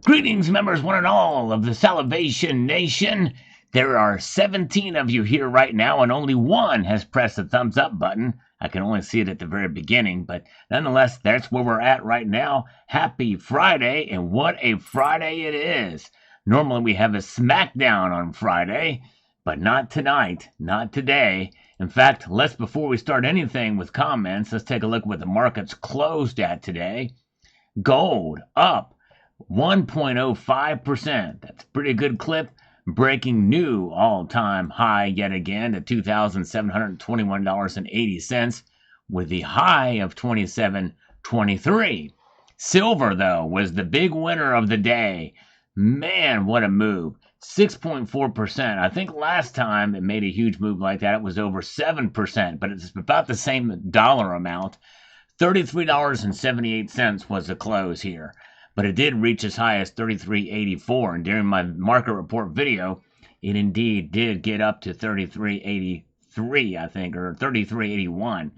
Greetings, members, one and all of the Salivation Nation. There are 17 of you here right now, and only one has pressed the thumbs up button. I can only see it at the very beginning, but nonetheless, that's where we're at right now. Happy Friday, and what a Friday it is. Normally, we have a smackdown on Friday, but not tonight, not today. In fact, before we start anything with comments, let's take a look at what the market's closed at today. Gold up 1.05%. That's a pretty good clip. Breaking new all-time high yet again at $2,721.80 with the high of 27.23. Silver, though, was the big winner of the day. Man, what a move. 6.4%. I think last time it made a huge move like that, it was over 7%, but it's about the same dollar amount. $33.78 was the close here, but it did reach as high as $33.84, and during my market report video, it indeed did get up to $33.83, I think, or $33.81.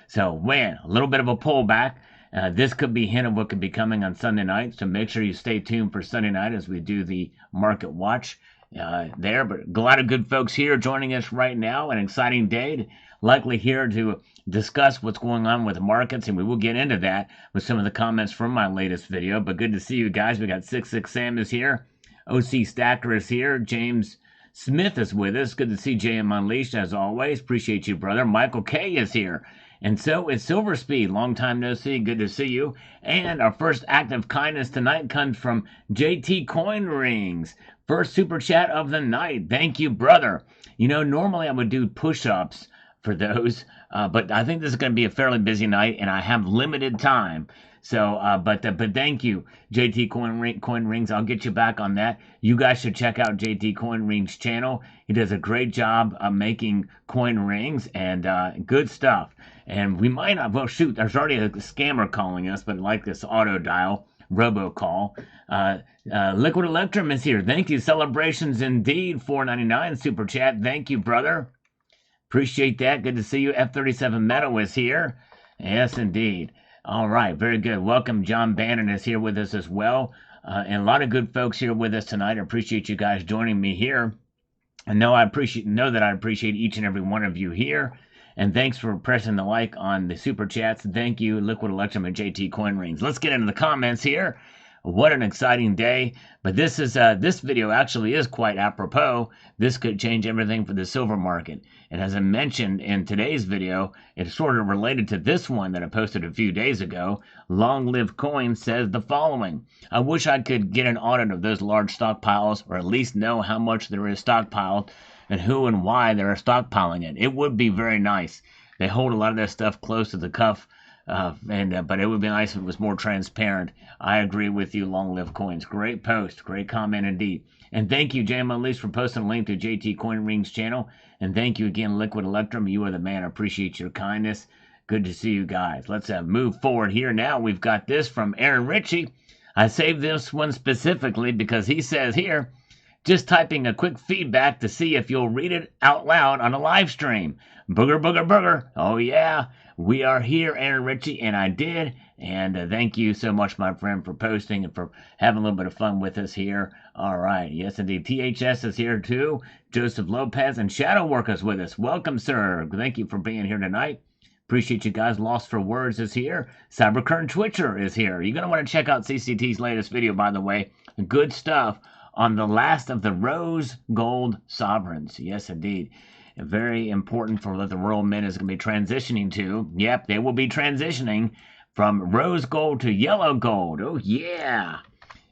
So, man, a little bit of a pullback. This could be a hint of what could be coming on Sunday night, so make sure you stay tuned for Sunday night as we do the market watch there. But a lot of good folks here joining us right now. An exciting day, likely here to discuss what's going on with the markets, and we will get into that with some of the comments from my latest video. But good to see you guys. We got 66 Sam is here, OC Stacker is here, James Smith is with us. Good to see JM Unleashed as always. Appreciate you, brother. Michael K is here. And so is Silver Speed. Long time no see. Good to see you. And our first act of kindness tonight comes from JT Coin Rings. First super chat of the night. Thank you, brother. You know, normally I would do push-ups for those, but I think this is going to be a fairly busy night, and I have limited time. So, but thank you, JT Coin Rings. I'll get you back on that. You guys should check out JT Coin Rings' channel. He does a great job of making coin rings and good stuff. And we might not, well, shoot, there's already a scammer calling us, but like this auto dial, robocall. Liquid Electrum is here. Thank you. Celebrations indeed. $4.99 super chat. Thank you, brother. Appreciate that. Good to see you. F37 Meadow is here. Yes, indeed. All right, very good. Welcome. John Bannon is here with us as well. And a lot of good folks here with us tonight. I appreciate you guys joining me here. And know that I appreciate each and every one of you here. And thanks for pressing the like on the super chats. Thank you, Liquid Electrum and JT Coin Rings. Let's get into the comments here. What an exciting day. But this video actually is quite apropos. This could change everything for the silver market. And as I mentioned in today's video, it's sort of related to this one that I posted a few days ago. Long Live Coin says the following. I wish I could get an audit of those large stockpiles, or at least know how much there is stockpiled and who and why they're stockpiling it. It would be very nice. They hold a lot of that stuff close to the cuff. But it would be nice if it was more transparent. I agree with you, Long Live Coins. Great post, great comment indeed. And thank you, JM Unleashed, for posting a link to JT Coin Rings channel. And thank you again, Liquid Electrum. You are the man. I appreciate your kindness. Good to see you guys. Let's move forward here now. We've got this from Aaron Ritchie. I saved this one specifically because he says here, just typing a quick feedback to see if you'll read it out loud on a live stream. Booger, booger, booger. Oh, yeah. We are here, Aaron Ritchie, and I did. And thank you so much, my friend, for posting and for having a little bit of fun with us here. All right. Yes, indeed. THS is here, too. Joseph Lopez and Shadow Workers with us. Welcome, sir. Thank you for being here tonight. Appreciate you guys. Lost for Words is here. Cyberkern Twitcher is here. You're going to want to check out CCT's latest video, by the way. Good stuff on the last of the rose gold sovereigns. Yes, indeed. Very important for what the Royal Mint is going to be transitioning to. Yep, they will be transitioning from rose gold to yellow gold. Oh, yeah.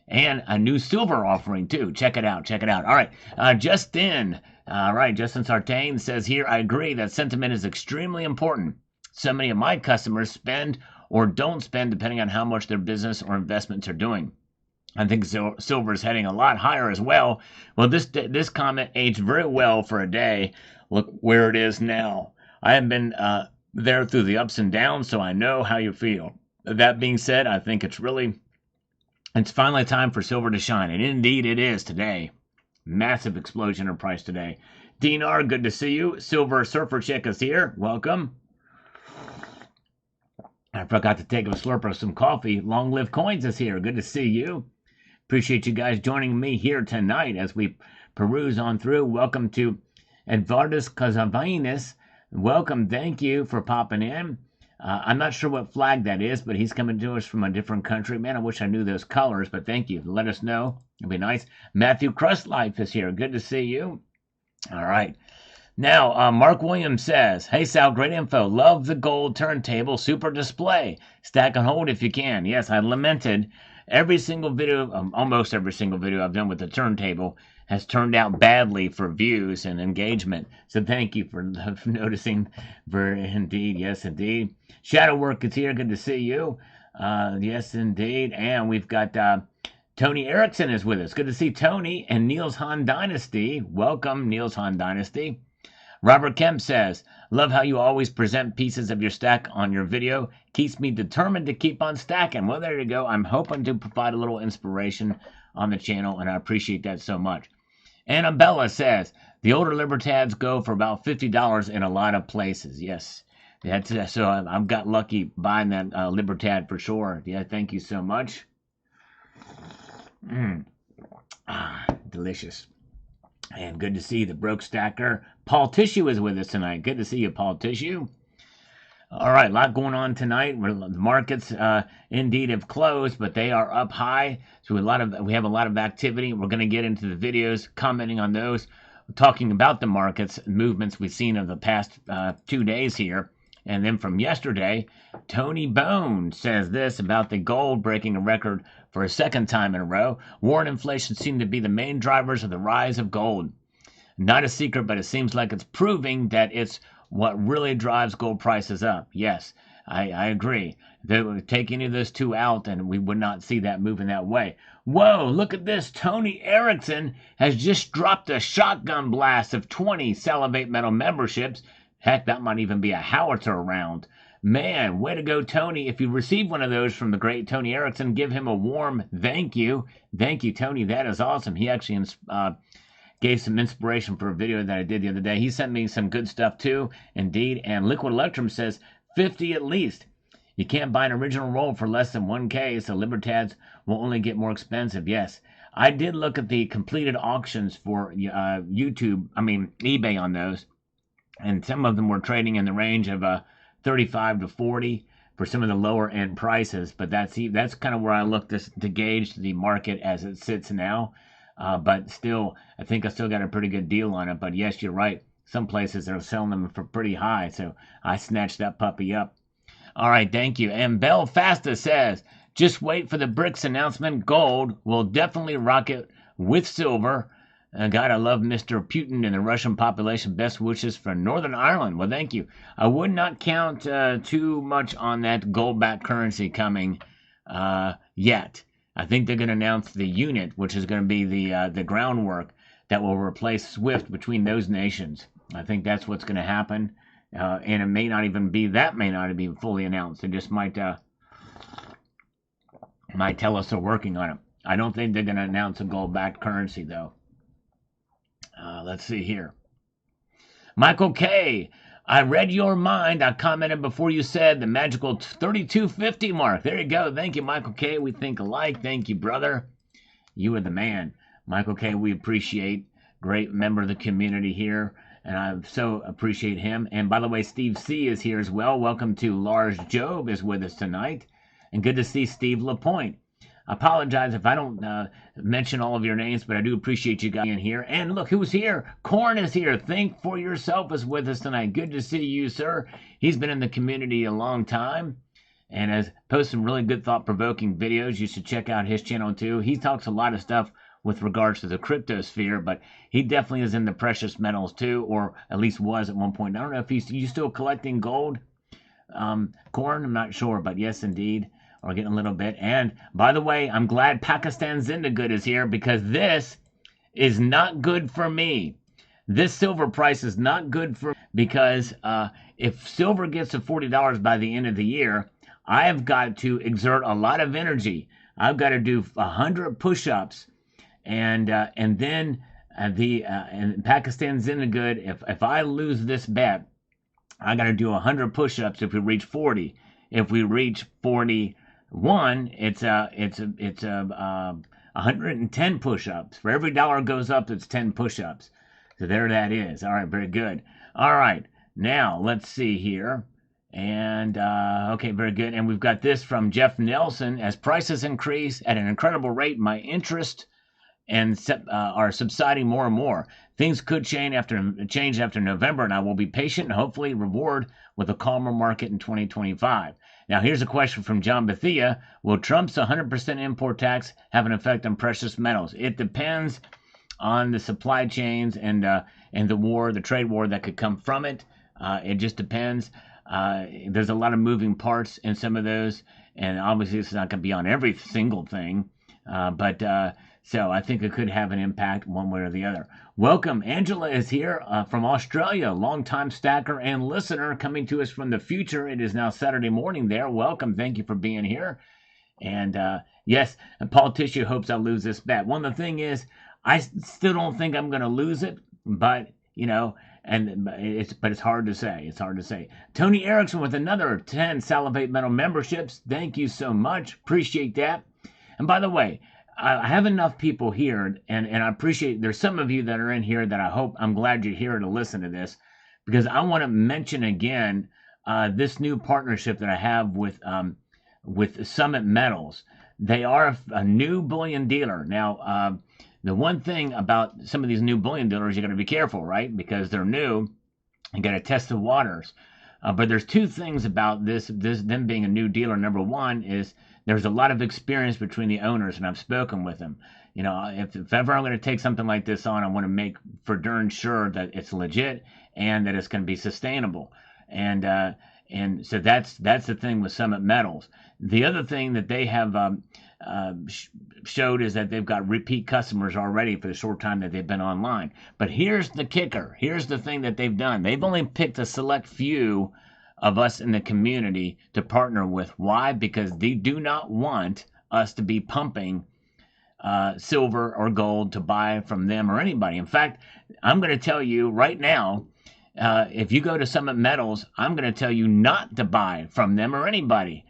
And a new silver offering, too. Check it out. Check it out. All right. Justin. All right. Justin Sartain says here, I agree that sentiment is extremely important. So many of my customers spend or don't spend depending on how much their business or investments are doing. I think silver is heading a lot higher as well. Well, this comment aged very well for a day. Look where it is now. I have been there through the ups and downs, so I know how you feel. That being said, I think it's finally time for silver to shine, and indeed it is today. Massive explosion in price today. Dinar, good to see you. Silver Surfer Chick is here. Welcome. I forgot to take a slurp of some coffee. Long Live Coins is here. Good to see you. Appreciate you guys joining me here tonight as we peruse on through. Welcome to Edvardus Kazavinas. Welcome. Thank you for popping in. I'm not sure what flag that is, but he's coming to us from a different country. Man, I wish I knew those colors, but thank you. Let us know. It'd be nice. Matthew Crustlife is here. Good to see you. All right. Now, Mark Williams says, "Hey Sal, great info. Love the gold turntable, super display. Stack and hold if you can." Yes, I lamented every single video, almost every single video I've done with the turntable has turned out badly for views and engagement. So thank you for noticing. Indeed, yes, indeed. Shadow Work is here. Good to see you. Yes, indeed. And we've got Tony Erickson is with us. Good to see Tony and Niels Han Dynasty. Welcome, Niels Han Dynasty. Robert Kemp says, "Love how you always present pieces of your stack on your video. Keeps me determined to keep on stacking." Well, there you go. I'm hoping to provide a little inspiration on the channel, and I appreciate that so much. Annabella says, "The older Libertads go for about $50 in a lot of places." Yes, so I've got lucky buying that Libertad for sure. Yeah, thank you so much. Delicious. And good to see the Broke Stacker. Paul Tissue is with us tonight. Good to see you, Paul Tissue. All right, a lot going on tonight. The markets indeed have closed, but they are up high. So we have a lot of activity. We're going to get into the videos, commenting on those, talking about the markets movements we've seen of the past 2 days here. And then from yesterday, Tony Bone says this about the gold breaking a record for a second time in a row. War and inflation seem to be the main drivers of the rise of gold. Not a secret, but it seems like it's proving that it's what really drives gold prices up. Yes, I agree. They would take any of those two out, and we would not see that moving that way. Whoa, look at this. Tony Erickson has just dropped a shotgun blast of 20 Salivate Metal memberships. Heck, that might even be a howitzer round. Man, way to go, Tony. If you receive one of those from the great Tony Erickson, give him a warm thank you. Thank you, Tony. That is awesome. He actually gave some inspiration for a video that I did the other day. He sent me some good stuff too, indeed. And Liquid Electrum says 50 at least. You can't buy an original roll for less than 1K, so Libertads will only get more expensive. Yes, I did look at the completed auctions for eBay on those, and some of them were trading in the range of 35 to 40 for some of the lower end prices. But that's kind of where I look to gauge the market as it sits now. But still, I think I still got a pretty good deal on it. But yes, you're right. Some places are selling them for pretty high, so I snatched that puppy up. All right, thank you. And Belfasta says, "Just wait for the BRICS announcement. Gold will definitely rocket with silver. God, I love Mr. Putin and the Russian population. Best wishes for Northern Ireland." Well, thank you. I would not count too much on that gold-backed currency coming yet. I think they're going to announce the unit, which is going to be the groundwork that will replace SWIFT between those nations. I think that's what's going to happen, and it may not even be fully announced. It just might tell us they're working on it. I don't think they're going to announce a gold-backed currency though. Let's see here. Michael K. "I read your mind. I commented before you said the magical 3250 mark." There you go. Thank you, Michael K. We think alike. Thank you, brother. You are the man. Michael K., we appreciate. Great member of the community here, and I so appreciate him. And by the way, Steve C. is here as well. Welcome to Lars Job is with us tonight. And good to see Steve Lapointe. I apologize if I don't mention all of your names, but I do appreciate you guys being here. And look who's here. Corn is here. Think for Yourself is with us tonight. Good to see you, sir. He's been in the community a long time and has posted some really good thought-provoking videos. You should check out his channel too. He talks a lot of stuff with regards to the crypto sphere, but he definitely is in the precious metals too, or at least was at one point. I don't know if you still collecting gold, Corn. I'm not sure, but yes, indeed. Or getting a little bit. And by the way, I'm glad Pakistan Zindagood is here, because this is not good for me. This silver price is not good for me, because if silver gets to $40 by the end of the year, I have got to exert a lot of energy. I've got to do 100 push-ups, and then and Pakistan Zindagood, if I lose this bet, I got to do 100 push-ups if we reach 40. If we reach 41, it's a 110 push-ups. For every dollar goes up, it's 10 push-ups. So there that is. All right, very good. All right, now let's see here. And okay, very good. And we've got this from Jeff Nelson. As prices increase at an incredible rate, my interest and are subsiding more and more. Things could change after November, and I will be patient and hopefully reward with a calmer market in 2025. Now, here's a question from John Bethia. Will Trump's 100% import tax have an effect on precious metals? It depends on the supply chains and the war, the trade war that could come from it. It just depends. There's a lot of moving parts in some of those, and obviously it's not going to be on every single thing, but so I think it could have an impact one way or the other. Welcome. Angela is here from Australia, longtime stacker and listener coming to us from the future. It is now Saturday morning there. Welcome. Thank you for being here. And yes, a politician hopes I lose this bet. Well, the thing is, I still don't think I'm going to lose it, but, you know, but it's hard to say. It's hard to say. Tony Erickson with another 10 Salivate Metal memberships. Thank you so much. Appreciate that. And by the way, I have enough people here, and I appreciate there's some of you that are in here that I'm glad you're here to listen to this, because I want to mention again this new partnership that I have with Summit Metals. They are a new bullion dealer. Now, the one thing about some of these new bullion dealers, you got to be careful, right? Because they're new, you got to test the waters. But there's two things about them being a new dealer. Number one is there's a lot of experience between the owners, and I've spoken with them. You know, if ever I'm going to take something like this on, I want to make for darn sure that it's legit and that it's going to be sustainable. And so that's the thing with Summit Metals. The other thing that they have showed is that they've got repeat customers already for the short time that they've been online. But here's the kicker. Here's the thing that they've done. They've only picked a select few of us in the community to partner with. Why? Because they do not want us to be pumping silver or gold to buy from them or anybody. In fact, I'm going to tell you right now, if you go to Summit Metals, I'm going to tell you not to buy from them or anybody.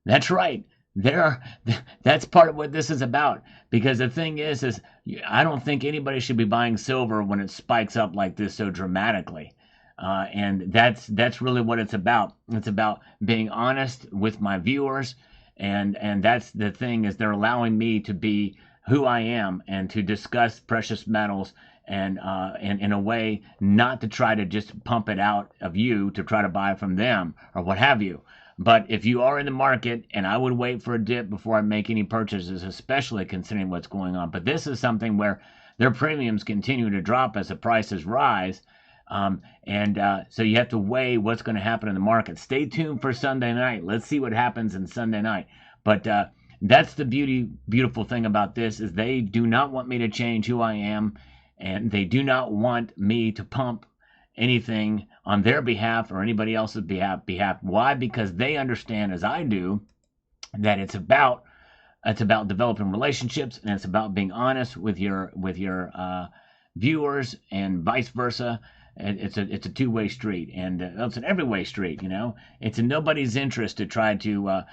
That's right. That's part of what this is about. Because the thing is I don't think anybody should be buying silver when it spikes up like this so dramatically. And that's really what it's about. It's about being honest with my viewers, and that's the thing, is they're allowing me to be who I am and to discuss precious metals and in a way not to try to just pump it out of you to try to buy from them or what have you. But if you are in the market, and I would wait for a dip before I make any purchases, especially considering what's going on. But this is something where their premiums continue to drop as the prices rise. So you have to weigh what's going to happen in the market. Stay tuned for Sunday night. Let's see what happens in Sunday night. But that's the beautiful thing about this, is they do not want me to change who I am, and they do not want me to pump anything on their behalf or anybody else's behalf. Why? Because they understand, as I do, that it's about developing relationships, and it's about being honest with your viewers and vice versa. It's a two-way street, and it's an every-way street. You know, it's in nobody's interest to try to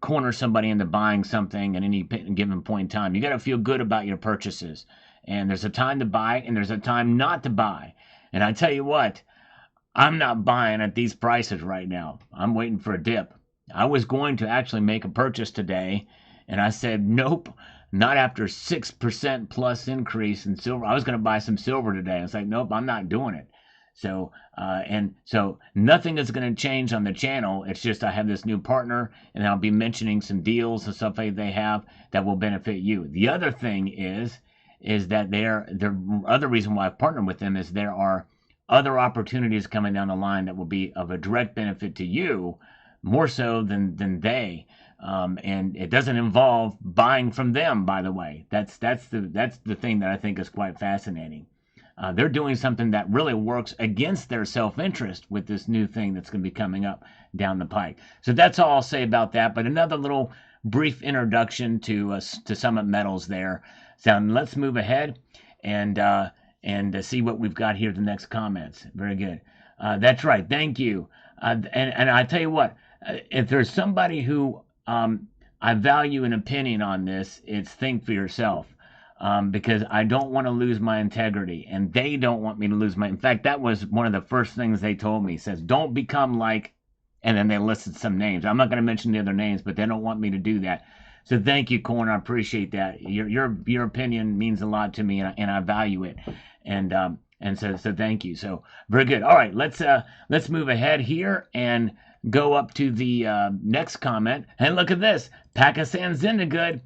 corner somebody into buying something at any given point in time. You got to feel good about your purchases, and there's a time to buy, and there's a time not to buy. And I tell you what, I'm not buying at these prices right now. I'm waiting for a dip. I was going to actually make a purchase today, and I said nope. Not after 6% plus increase in silver. I was going to buy some silver today. I was like, nope, I'm not doing it. So, so nothing is going to change on the channel. It's just I have this new partner, and I'll be mentioning some deals and stuff like they have that will benefit you. The other thing is that the other reason why I've partnered with them is there are other opportunities coming down the line that will be of a direct benefit to you, more so than they. And it doesn't involve buying from them, by the way. That's the thing that I think is quite fascinating. They're doing something that really works against their self-interest with this new thing that's going to be coming up down the pike. So that's all I'll say about that. But another little brief introduction to Summit Metals there. So let's move ahead and see what we've got here. The next comments. Very good. That's right. Thank you. And I tell you what, if there's somebody who I value an opinion on this. It's think for yourself. Because I don't want to lose my integrity, and they don't want me to lose my. In fact, that was one of the first things they told me. Says, don't become like, and then they listed some names. I'm not going to mention the other names, but they don't want me to do that. So thank you, Corn. I appreciate that. Your opinion means a lot to me, and I value it. And so thank you. So very good. All right, let's move ahead here and go up to the next comment. And look at this, Pakistan's in the good.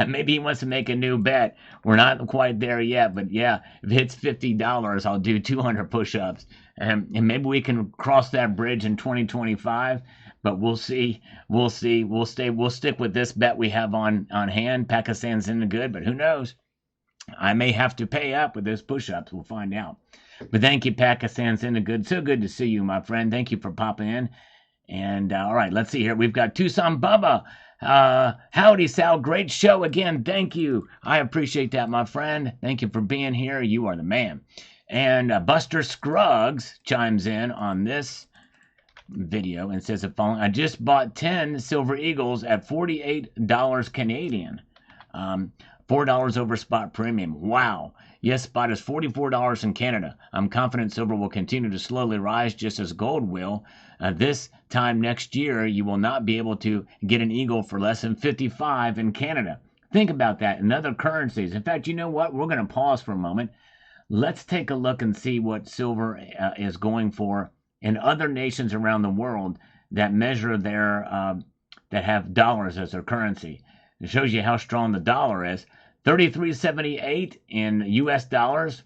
Maybe he wants to make a new bet. We're not quite there yet, but yeah, if it hits $50, I'll do 200 push-ups, and maybe we can cross that bridge in 2025. But we'll see. We'll see. We'll stick with this bet we have on hand. Pakistan's in the good, but who knows? I may have to pay up with those push-ups. We'll find out. But thank you, Pakistan's in the good. So good to see you, my friend. Thank you for popping in. And all right, let's see here. We've got Tucson Bubba. Howdy, Sal. Great show again. Thank you. I appreciate that, my friend. Thank you for being here. You are the man. And Buster Scruggs chimes in on this video and says the following: I just bought 10 Silver Eagles at $48 Canadian. $4 over spot premium. Wow. Yes, spot is $44 in Canada. I'm confident silver will continue to slowly rise just as gold will. This time next year, you will not be able to get an eagle for less than 55 in Canada. Think about that in other currencies. In fact, you know what? We're going to pause for a moment. Let's take a look and see what silver is going for in other nations around the world that measure their, that have dollars as their currency. It shows you how strong the dollar is. 33.78 in US dollars.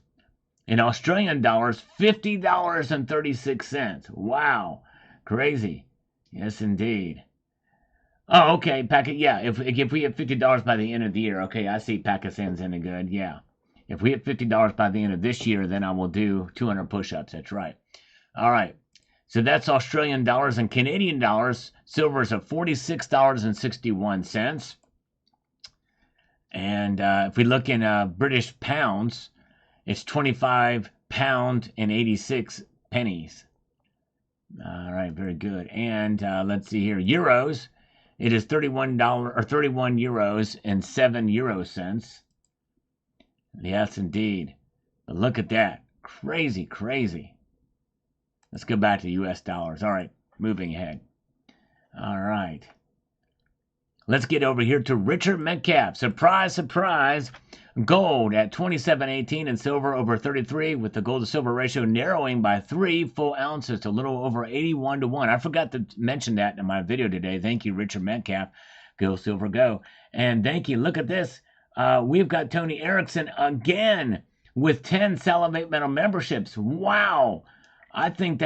In Australian dollars, $50.36. Wow. Crazy. Yes, indeed. Oh, okay. Yeah, if we hit $50 by the end of the year, okay, I see Pakistan's in the good. Yeah. If we hit $50 by the end of this year, then I will do 200 push-ups. That's right. All right. So that's Australian dollars and Canadian dollars. Silver is at $46.61. And if we look in British pounds, it's 25 pound and 86 pennies. All right, very good. And let's see here, euros. It is $31 or 31 euros and 7 euro cents. Yes, indeed. But look at that, crazy, crazy. Let's go back to US dollars. All right, moving ahead. All right. Let's get over here to Richard Metcalf. Surprise, surprise. Gold at 27.18 and silver over 33, with the gold to silver ratio narrowing by 3 full ounces to a little over 81 to 1. I forgot to mention that in my video today. Thank you, Richard Metcalf. Go silver, go. And thank you. Look at this. We've got Tony Erickson again with 10 Salivate Metal memberships. Wow. I think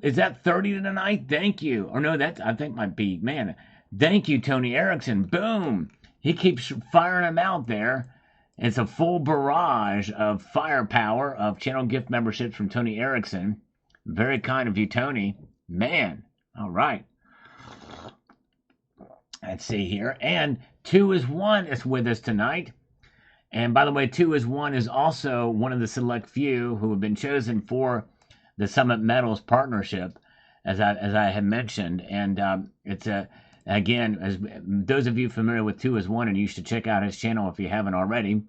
is that 30 tonight? Thank you. Or no, I think might be, man. Thank you, Tony Erickson. Boom. He keeps firing them out there. It's a full barrage of firepower of channel gift memberships from Tony Erickson. Very kind of you, Tony. Man. All right. Let's see here. And 2 is 1 is with us tonight. And by the way, 2 is 1 is also one of the select few who have been chosen for the Summit Metals partnership, as I had mentioned. And it's again, as those of you familiar with 2 is 1, and you should check out his channel if you haven't already.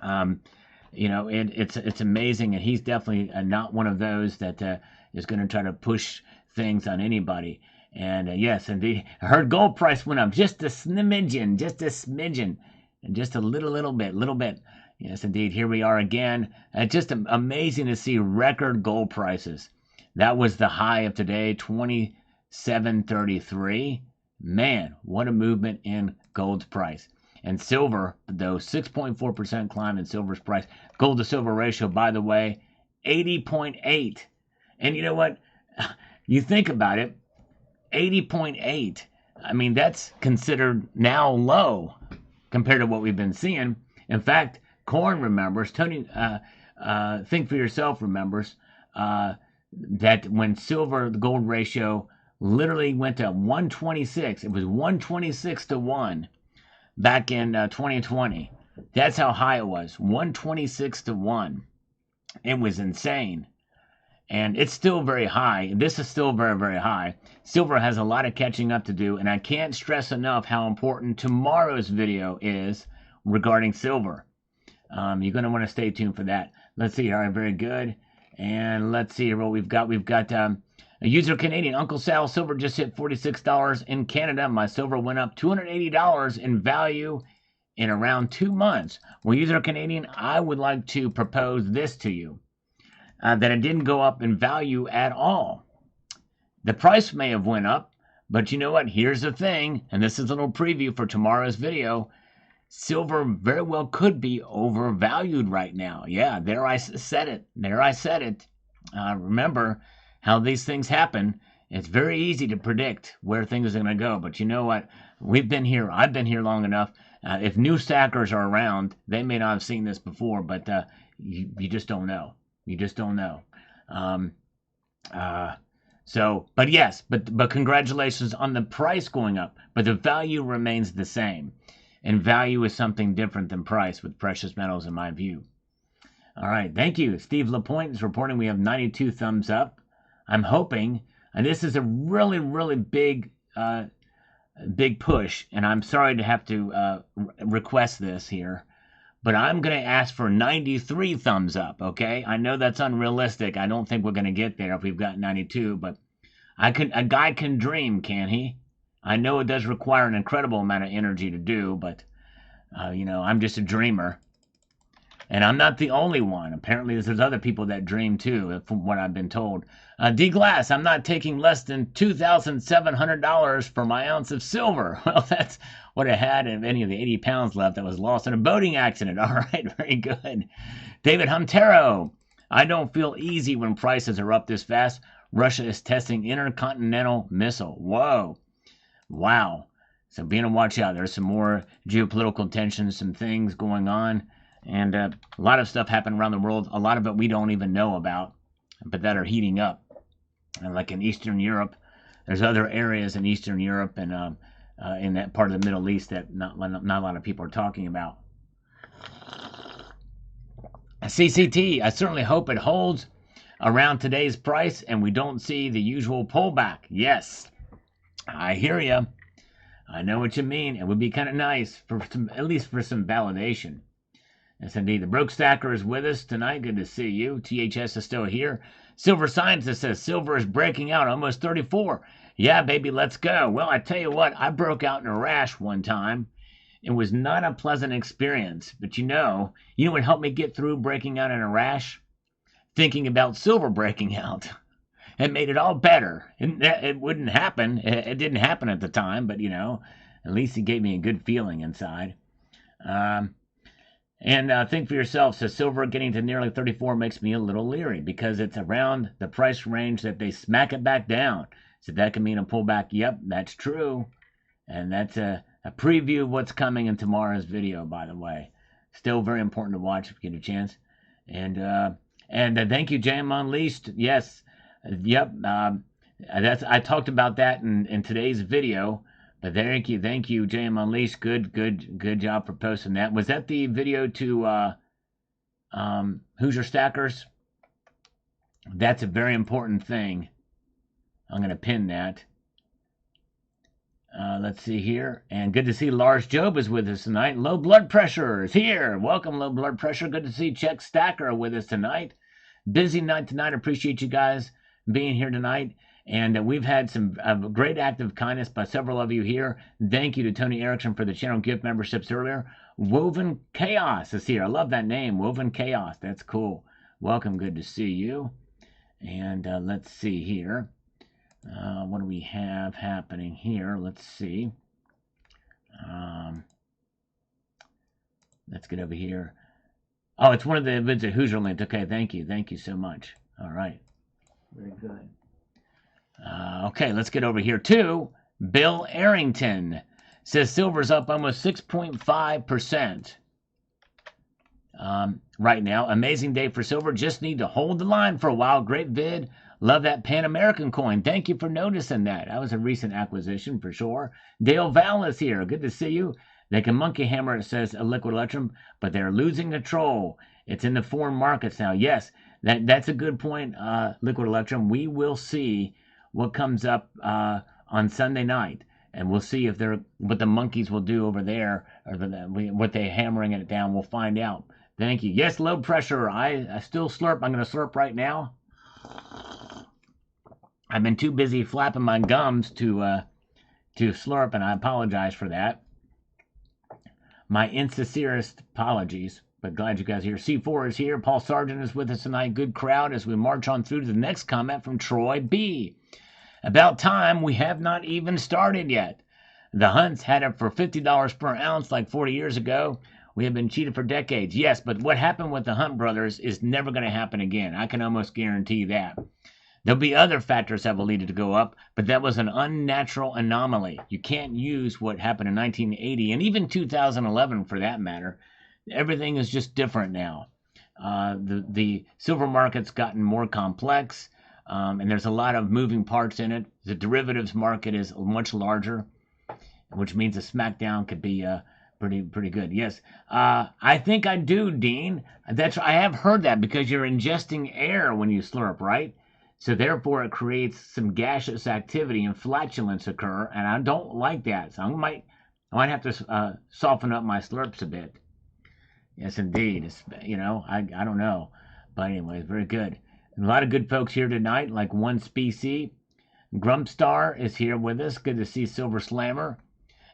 You know, it's amazing, and he's definitely not one of those that is going to try to push things on anybody. And yes, indeed, I heard gold price went up just a smidgen, and just a little bit. Yes, indeed, here we are again. Just amazing to see record gold prices. That was the high of today, 27.33. Man, what a movement in gold's price. And silver, though, 6.4% climb in silver's price. Gold to silver ratio, by the way, 80.8. And you know what? You think about it, 80.8. I mean, that's considered now low compared to what we've been seeing. In fact, Corn remembers, Tony, Think for Yourself remembers, that when silver to gold ratio literally went to 126, it was 126 to 1 back in 2020. That's how high it was, 126 to 1. It was insane. and it's still very high. This is still very, very high. Silver has a lot of catching up to do, and I can't stress enough how important tomorrow's video is regarding silver. You're going to want to stay tuned for that. Let's see. All right, very good. And let's see what we've got. We've got a user Canadian. Uncle Sal, silver just hit $46 in Canada. My silver went up $280 in value in around 2 months. Well, user Canadian, I would like to propose this to you. That it didn't go up in value at all. The price may have went up, but you know what? Here's the thing, and this is a little preview for tomorrow's video. Silver very well could be overvalued right now. Yeah, there I said it. There I said it. Remember how these things happen. It's very easy to predict where things are going to go, but you know what? We've been here. I've been here long enough. If new stackers are around, they may not have seen this before, but you just don't know. You just don't know. But yes, but congratulations on the price going up, but the value remains the same. And value is something different than price with precious metals in my view. All right, thank you. Steve LaPointe is reporting we have 92 thumbs up. I'm hoping, and this is a really, really big push, and I'm sorry to have to request this here, but I'm going to ask for 93 thumbs up, okay? I know that's unrealistic. I don't think we're going to get there if we've got 92, but a guy can dream, can't he? I know it does require an incredible amount of energy to do, but, I'm just a dreamer. And I'm not the only one. Apparently, there's other people that dream too, from what I've been told. D Glass, I'm not taking less than $2,700 for my ounce of silver. Well, that's what I had of any of the 80 pounds left that was lost in a boating accident. All right, very good. David Humtero, I don't feel easy when prices are up this fast. Russia is testing intercontinental missile. Whoa. Wow. So be on the watch out. There's some more geopolitical tensions, some things going on. And a lot of stuff happening around the world. A lot of it we don't even know about, but that are heating up. And like in Eastern Europe, there's other areas in Eastern Europe and in that part of the Middle East that not a lot of people are talking about. CCT, I certainly hope it holds around today's price and we don't see the usual pullback. Yes, I hear you. I know what you mean. It would be kind of nice for some, at least for some validation. Yes, indeed. The Broke Stacker is with us tonight. Good to see you. THS is still here. Silver Scientist says silver is breaking out, almost 34. Yeah, baby, let's go. Well, I tell you what, I broke out in a rash one time. It was not a pleasant experience, but you know what helped me get through breaking out in a rash? Thinking about silver breaking out. It made it all better. It wouldn't happen. It didn't happen at the time, but at least it gave me a good feeling inside. And think for yourself, so silver getting to nearly 34 makes me a little leery because it's around the price range that they smack it back down. So that can mean a pullback. Yep, that's true. And that's a preview of what's coming in tomorrow's video, by the way. Still very important to watch if you get a chance. And thank you, JM Unleashed. Yes, yep. I talked about that in today's video. But thank you, JM Unleashed. Good job for posting that. Was that the video to Who's Your Stackers? That's a very important thing. I'm going to pin that. Let's see here. And good to see Lars Job is with us tonight. Low blood pressure is here. Welcome, low blood pressure. Good to see Czech Stacker with us tonight. Busy night tonight. Appreciate you guys being here tonight. And we've had some great act of kindness by several of you here. Thank you to Tony Erickson for the channel gift memberships earlier. Woven Chaos is here. I love that name, Woven Chaos. That's cool. Welcome. Good to see you. And let's see here. What do we have happening here? Let's see. Let's get over here. Oh, it's one of the events at Hoosier Lint. Okay, thank you. Thank you so much. All right. Very good. Okay, let's get over here to Bill Arrington. Says silver's up almost 6.5% right now. Amazing day for silver. Just need to hold the line for a while. Great vid. Love that Pan American coin. Thank you for noticing that. That was a recent acquisition for sure. Dale Val is here. Good to see you. They can monkey hammer, it says, a liquid electrum, but they're losing control. It's in the foreign markets now. Yes, That's a good point, Liquid Electrum. We will see what comes up on Sunday night, and we'll see if they're what the monkeys will do over there, or what they hammering it down. We'll find out. Thank you. Yes, low pressure. I still slurp. I'm going to slurp right now. I've been too busy flapping my gums to slurp, and I apologize for that. My insincerest apologies, but glad you guys are here. C4 is here. Paul Sargent is with us tonight. Good crowd as we march on through to the next comment from Troy B. About time, we have not even started yet. The Hunts had it for $50 per ounce like 40 years ago. We have been cheated for decades. Yes, but what happened with the Hunt brothers is never going to happen again. I can almost guarantee that. There'll be other factors that will lead it to go up, but that was an unnatural anomaly. You can't use what happened in 1980 and even 2011 for that matter. Everything is just different now. The silver market's gotten more complex, and there's a lot of moving parts in it. The derivatives market is much larger, which means a smackdown could be pretty good. Yes, I think I do, Dean. I have heard that because you're ingesting air when you slurp, right? So therefore, it creates some gaseous activity and flatulence occur, and I don't like that. So I might have to soften up my slurps a bit. Yes, indeed. I don't know, but anyway, very good. A lot of good folks here tonight, like One Species. Grumpstar is here with us. Good to see Silver Slammer.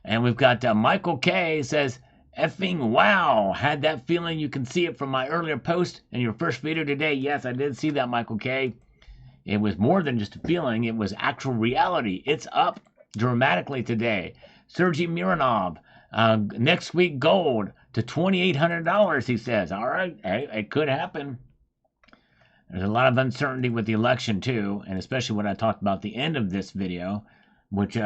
And we've got Michael K says, effing wow. Had that feeling. You can see it from my earlier post and your first video today. Yes, I did see that, Michael K. It was more than just a feeling. It was actual reality. It's up dramatically today. Sergey Mironov, next week gold to $2,800, he says. All right, hey, it could happen. There's a lot of uncertainty with the election, too, and especially what I talked about at the end of this video, which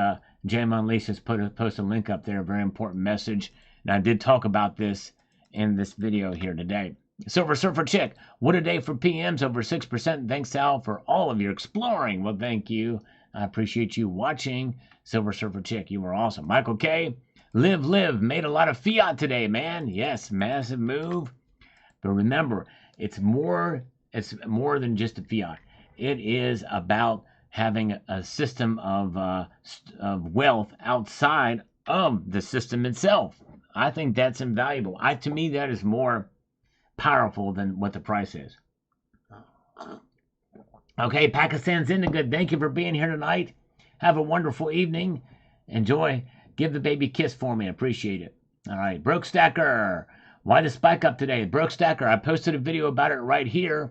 Jam Unleashed has posted a link up there, a very important message. And I did talk about this in this video here today. Silver Surfer Chick, what a day for PMs, over 6%. Thanks, Sal, for all of your exploring. Well, thank you. I appreciate you watching. Silver Surfer Chick, you were awesome. Michael K, Live, made a lot of fiat today, man. Yes, massive move. But remember, it's more than just a fiat. It is about having a system of wealth outside of the system itself. I think that's invaluable. To me, that is more powerful than what the price is. Okay, Pakistan's Indigo, thank you for being here tonight. Have a wonderful evening. Enjoy. Give the baby a kiss for me. Appreciate it. All right, Broke Stacker. Why the spike up today? Broke Stacker, I posted a video about it right here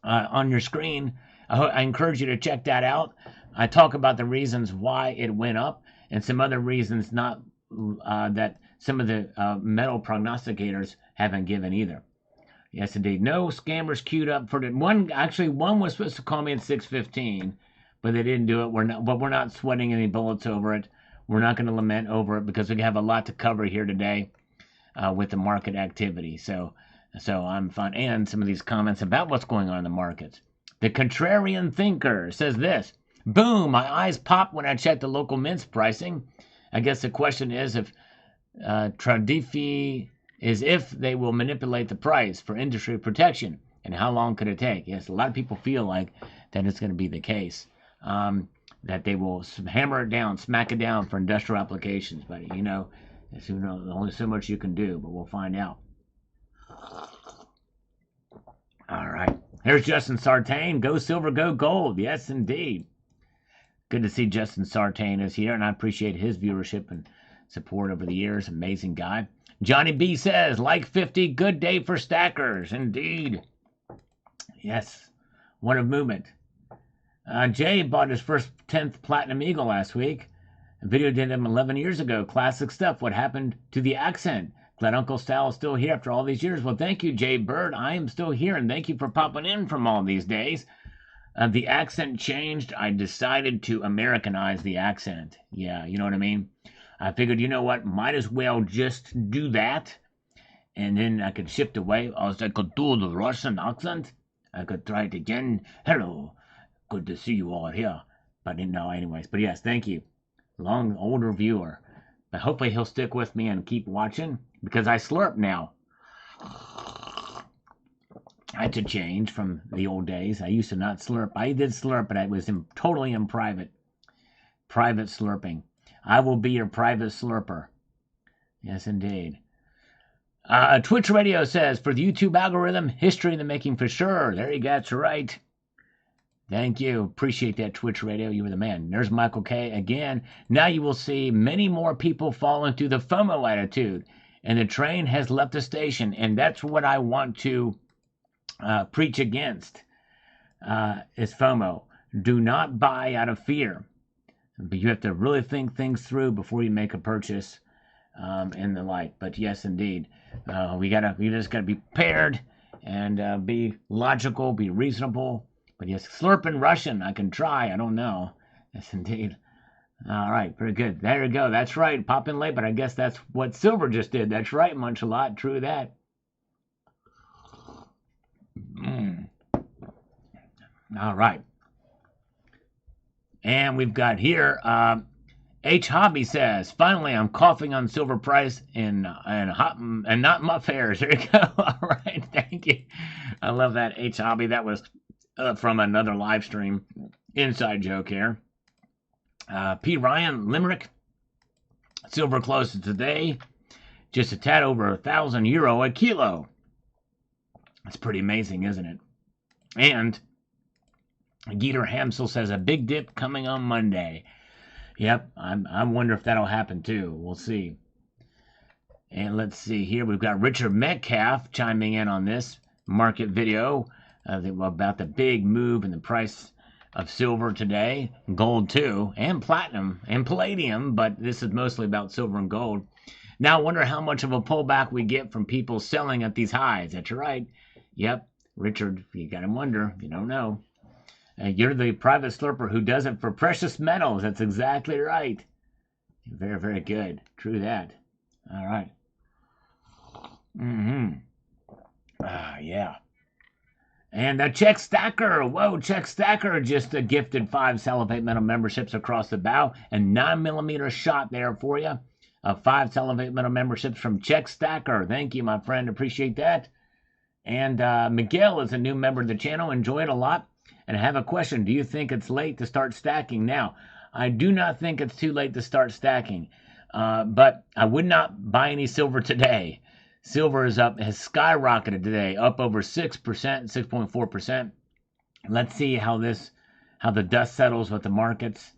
on your screen. I encourage you to check that out. I talk about the reasons why it went up and some other reasons not that some of the metal prognosticators haven't given either. Yes, indeed. No scammers queued up for it. One was supposed to call me at 6:15, but they didn't do it. We're not sweating any bullets over it. We're not going to lament over it because we have a lot to cover here today with the market activity. So I'm fine. And some of these comments about what's going on in the markets. The Contrarian Thinker says this. Boom, my eyes popped when I checked the local mints pricing. I guess the question is if if they will manipulate the price for industry protection, and how long could it take? Yes, a lot of people feel like that it's going to be the case, that they will hammer it down, smack it down for industrial applications. But there's only so much you can do, but we'll find out. All right, here's Justin Sartain. Go silver, go gold. Yes, indeed. Good to see Justin Sartain is here, and I appreciate his viewership and support over the years. Amazing guy. Johnny B says, like 50, good day for stackers. Indeed. Yes. What a movement. Jay bought his first 10th Platinum Eagle last week. A video did him 11 years ago. Classic stuff. What happened to the accent? Glad Uncle Sal is still here after all these years. Well, thank you, Jay Bird. I am still here, and thank you for popping in from all these days. The accent changed. I decided to Americanize the accent. Yeah, you know what I mean? I figured, you know what, might as well just do that, and then I could shift away. I could do the Russian accent. I could try it again. Hello, good to see you all here. But no, anyways. But yes, thank you. Older viewer. But hopefully he'll stick with me and keep watching, because I slurp now. That's a change from the old days. I used to not slurp. I did slurp, but I was totally in private slurping. I will be your private slurper. Yes, indeed. Twitch Radio says, for the YouTube algorithm, history in the making for sure. There you go. That's right. Thank you. Appreciate that, Twitch Radio. You were the man. There's Michael K. again. Now you will see many more people fall into the FOMO attitude. And the train has left the station. And that's what I want to preach against, is FOMO. Do not buy out of fear. But you have to really think things through before you make a purchase, and the like. But yes, indeed. We just gotta be prepared and be logical, be reasonable. But yes, slurping Russian, I can try. I don't know. Yes, indeed. All right, very good. There you go. That's right. Pop in late, but I guess that's what silver just did. That's right, Munch-a-lot. True that. All right. And we've got here, H. Hobby says, finally, I'm coughing on silver price and not muff hairs. There you go. All right. Thank you. I love that, H. Hobby. That was from another live stream. Inside joke here. P. Ryan, Limerick. Silver closes today. Just a tad over €1,000 a kilo. That's pretty amazing, isn't it? And Geeter Hamsel says a big dip coming on Monday. Yep, I wonder if that'll happen too. We'll see. And let's see here. We've got Richard Metcalf chiming in on this market video about the big move in the price of silver today, gold too, and platinum and palladium, but this is mostly about silver and gold. Now I wonder how much of a pullback we get from people selling at these highs. That's right. Yep, Richard, you gotta wonder. You don't know. You're the private slurper who does it for precious metals. That's exactly right. Very, very good. True that. All right. Yeah. And Check Stacker. Whoa, Check Stacker just gifted 5 Salivate Metal memberships across the bow. And 9mm shot there for you. 5 Salivate Metal memberships from Check Stacker. Thank you, my friend. Appreciate that. And Miguel is a new member of the channel. Enjoy it a lot. And I have a question. Do you think it's late to start stacking now? I do not think it's too late to start stacking. But I would not buy any silver today. Silver has skyrocketed today, up over 6%, 6.4%. Let's see how the dust settles with the markets.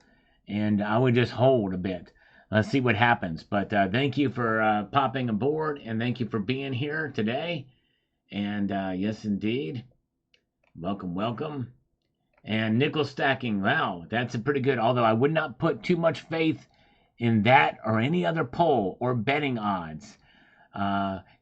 And I would just hold a bit. Let's see what happens. But thank you for popping aboard, and thank you for being here today. And yes, indeed. Welcome, welcome. And nickel stacking, wow, that's a pretty good. Although I would not put too much faith in that or any other poll or betting odds.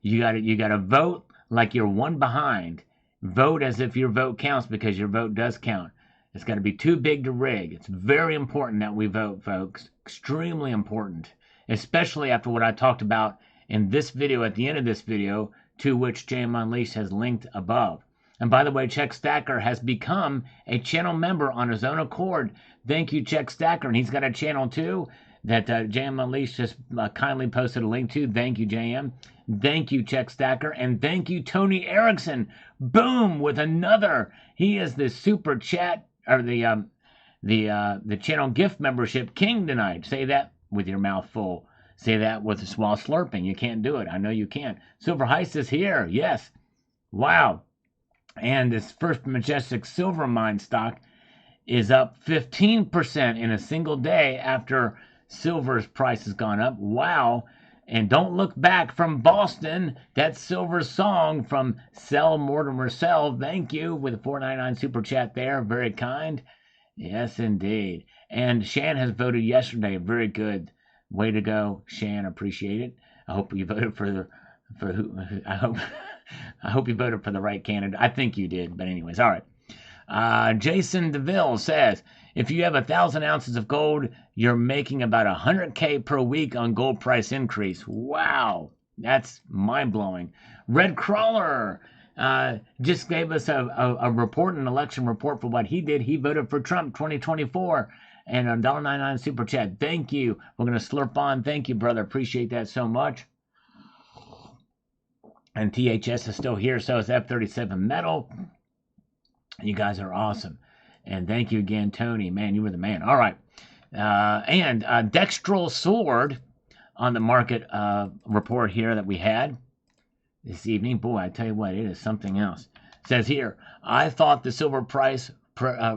You gotta vote like you're one behind. Vote as if your vote counts, because your vote does count. It's got to be too big to rig. It's very important that we vote, folks. Extremely important, especially after what I talked about in this video, at the end of this video, to which JM Unleashed has linked above. And by the way, Check Stacker has become a channel member on his own accord. Thank you, Check Stacker. And he's got a channel too that JM Unleashed just kindly posted a link to. Thank you, JM. Thank you, Check Stacker. And thank you, Tony Erickson. Boom, with another. He is the super chat, or the channel gift membership king tonight. Say that with your mouth full. Say that while slurping. You can't do it. I know you can't. Silver Heist is here. Yes. Wow. And this First Majestic silver mine stock is up 15% in a single day after silver's price has gone up. Wow. And Don't Look Back from Boston. That's Silver's song from Sell Mortimer Sell. Thank you with a $4.99 super chat there. Very kind. Yes, indeed. And Shan has voted yesterday. Very good. Way to go, Shan. Appreciate it. I hope you voted for who? I hope you voted for the right candidate. I think you did, but anyways, all right. Jason DeVille says, if you have 1,000 ounces of gold, you're making about $100K per week on gold price increase. Wow, that's mind-blowing. Red Crawler just gave us a report, an election report for what he did. He voted for Trump 2024 and a $1.99 super chat. Thank you. We're going to slurp on. Thank you, brother. Appreciate that so much. And THS is still here, so is F37 Metal. You guys are awesome. And thank you again, Tony. Man, you were the man. All right. And Dextral Sword on the market report here that we had this evening. Boy, I tell you what, it is something else. It says here, I thought the silver price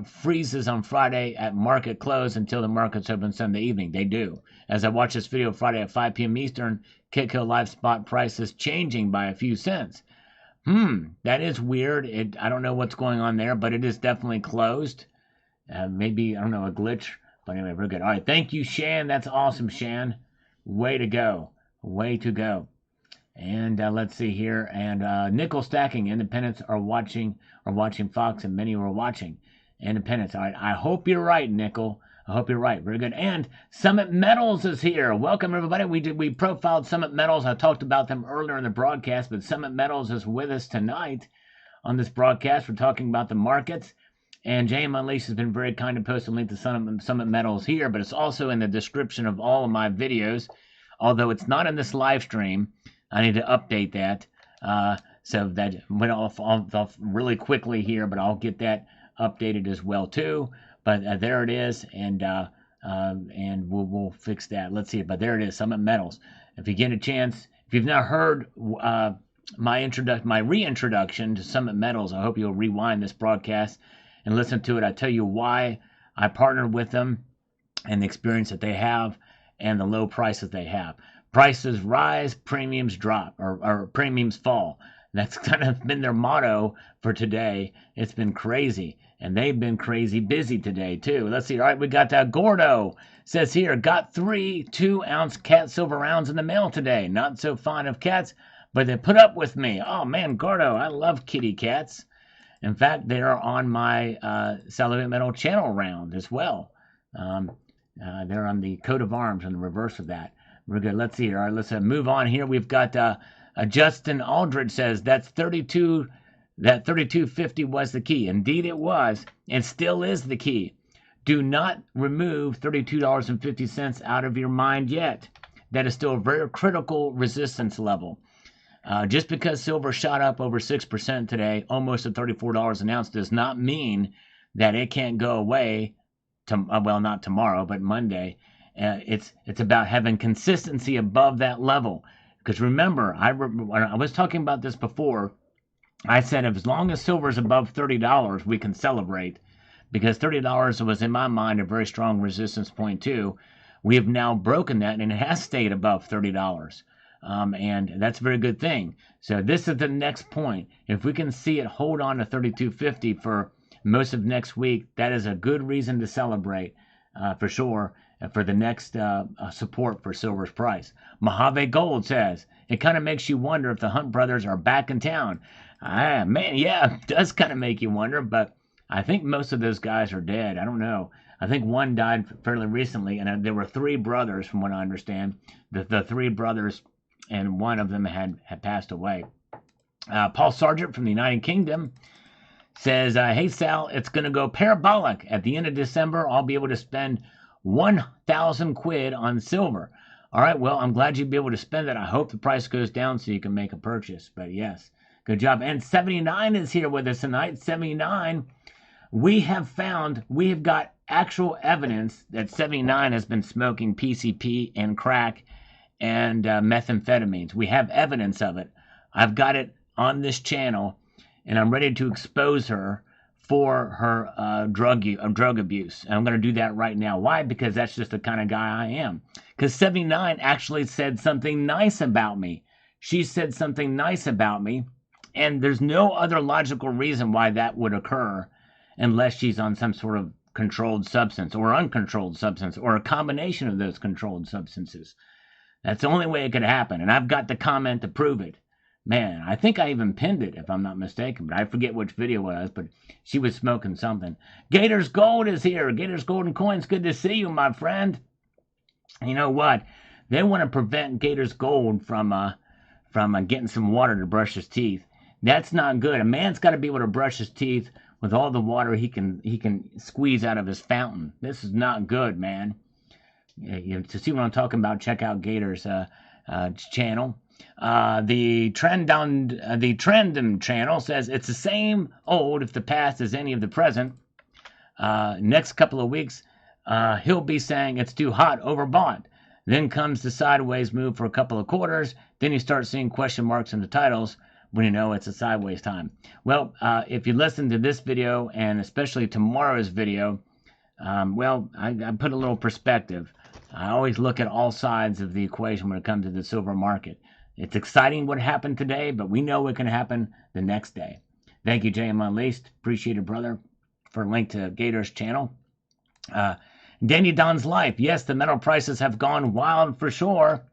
freezes on Friday at market close until the markets open Sunday evening. They do. As I watch this video Friday at 5 p.m. Eastern, Kitco Live spot price is changing by a few cents. That is weird. I don't know what's going on there, but it is definitely closed. Maybe, I don't know, a glitch. But anyway, we're good. All right, thank you, Shan. That's awesome, Shan. Way to go. Way to go. And let's see here. And nickel stacking. Independents are watching Fox, and many are watching Independents. All right, I hope you're right, Nickel. I hope you're right. Very good. And Summit Metals is here. Welcome, everybody. We profiled Summit Metals. I talked about them earlier in the broadcast, but Summit Metals is with us tonight on this broadcast. We're talking about the markets. And JM Unleashed has been very kind to post a link to Summit Metals here, but it's also in the description of all of my videos. Although it's not in this live stream, I need to update that. So that went off really quickly here, but I'll get that updated as well too. But there it is, and we'll fix that. Let's see it. But there it is, Summit Metals. If you get a chance, if you've not heard my reintroduction to Summit Metals, I hope you'll rewind this broadcast and listen to it. I tell you why I partnered with them and the experience that they have and the low prices they have. Prices rise, premiums drop, or premiums fall. That's kind of been their motto for today. It's been crazy. And they've been crazy busy today, too. Let's see. All right, we got Gordo. Says here, got 3 2-ounce cat silver rounds in the mail today. Not so fond of cats, but they put up with me. Oh, man, Gordo, I love kitty cats. In fact, they are on my Salivate Metal channel round as well. They're on the coat of arms on the reverse of that. We're good. Let's see here. All right, let's move on here. We've got Justin Aldridge says that's 32. That 32.50 was the key. Indeed, it was, and still is the key. Do not remove $32.50 out of your mind yet. That is still a very critical resistance level. Just because silver shot up over 6% today, almost to $34 an ounce, does not mean that it can't go away. Well, not tomorrow, but Monday. It's about having consistency above that level. Because remember, when I was talking about this before, I said as long as silver is above $30, we can celebrate. Because $30 was, in my mind, a very strong resistance point, too. We have now broken that, and it has stayed above $30. And that's a very good thing. So this is the next point. If we can see it hold on to $32.50 for most of next week, that is a good reason to celebrate, for sure, for the next support for silver's price. Mojave Gold says, it kind of makes you wonder if the Hunt brothers are back in town. Man, yeah, it does kind of make you wonder, but I think most of those guys are dead. I don't know. I think one died fairly recently, and there were 3 brothers, from what I understand. The 3 brothers, and one of them had passed away. Paul Sargent from the United Kingdom says, hey, Sal, it's going to go parabolic. At the end of December, I'll be able to spend 1,000 quid on silver. All right, well, I'm glad you'll be able to spend it. I hope the price goes down so you can make a purchase. But yes, good job. And 79 is here with us tonight. 79, we have got actual evidence that 79 has been smoking PCP and crack and methamphetamines. We have evidence of it. I've got it on this channel, and I'm ready to expose her for her drug abuse. And I'm going to do that right now. Why? Because that's just the kind of guy I am. Because 79 actually said something nice about me. She said something nice about me, and there's no other logical reason why that would occur unless she's on some sort of controlled substance or uncontrolled substance or a combination of those controlled substances. That's the only way it could happen, and I've got the comment to prove it. Man, I think I even pinned it, if I'm not mistaken, but I forget which video it was, but she was smoking something. Gators Gold is here. Gators Golden Coins, good to see you, my friend. You know what? They want to prevent Gators Gold from getting some water to brush his teeth. That's not good. A man's got to be able to brush his teeth with all the water he can squeeze out of his fountain. This is not good, man. To see what I'm talking about, check out Gators' channel. The Trendum channel says it's the same old if the past is any of the present. Next couple of weeks, he'll be saying it's too hot, overbought. Then comes the sideways move for a couple of quarters. Then you start seeing question marks in the titles when you know it's a sideways time. Well, if you listen to this video and especially tomorrow's video, I put a little perspective. I always look at all sides of the equation when it comes to the silver market. It's exciting what happened today, but we know what can happen the next day. Thank you, JM Unleashed. Appreciate it, brother, for a link to Gator's channel. Danny Don's Life. Yes, the metal prices have gone wild for sure.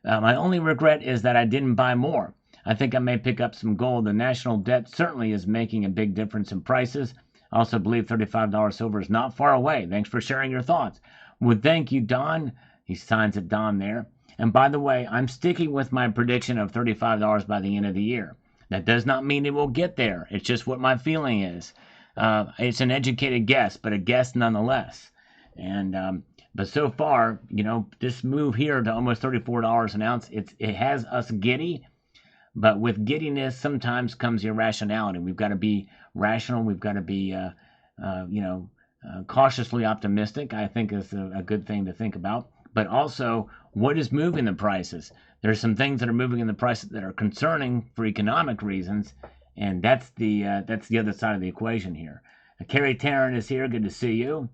My only regret is that I didn't buy more. I think I may pick up some gold. The national debt certainly is making a big difference in prices. I also believe $35 silver is not far away. Thanks for sharing your thoughts. Well, thank you, Don. He signs it Don there. And by the way, I'm sticking with my prediction of $35 by the end of the year. That does not mean it will get there. It's just what my feeling is. It's an educated guess, but a guess nonetheless. And but so far, this move here to almost $34 an ounce, it has us giddy. But with giddiness, sometimes comes irrationality. We've got to be rational. We've got to be, cautiously optimistic. I think is a good thing to think about. But also, what is moving the prices? There's some things that are moving in the prices that are concerning for economic reasons, and that's the other side of the equation here. Kerry Tarrant is here. Good to see you.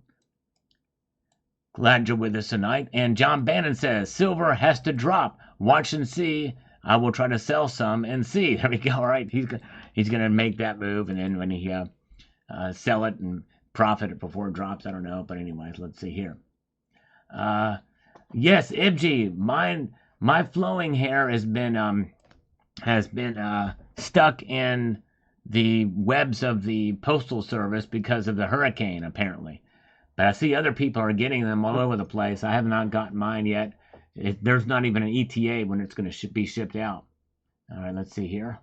Glad you're with us tonight. And John Bannon says, silver has to drop. Watch and see. I will try to sell some and see. There we go. All right. He's going to make that move. And then when he sell it and profit it before it drops, I don't know. But anyways, let's see here. Yes, Ibji, my flowing hair has been stuck in the webs of the Postal Service because of the hurricane, apparently. But I see other people are getting them all over the place. I have not gotten mine yet. There's not even an ETA when it's going to be shipped out. All right, let's see here.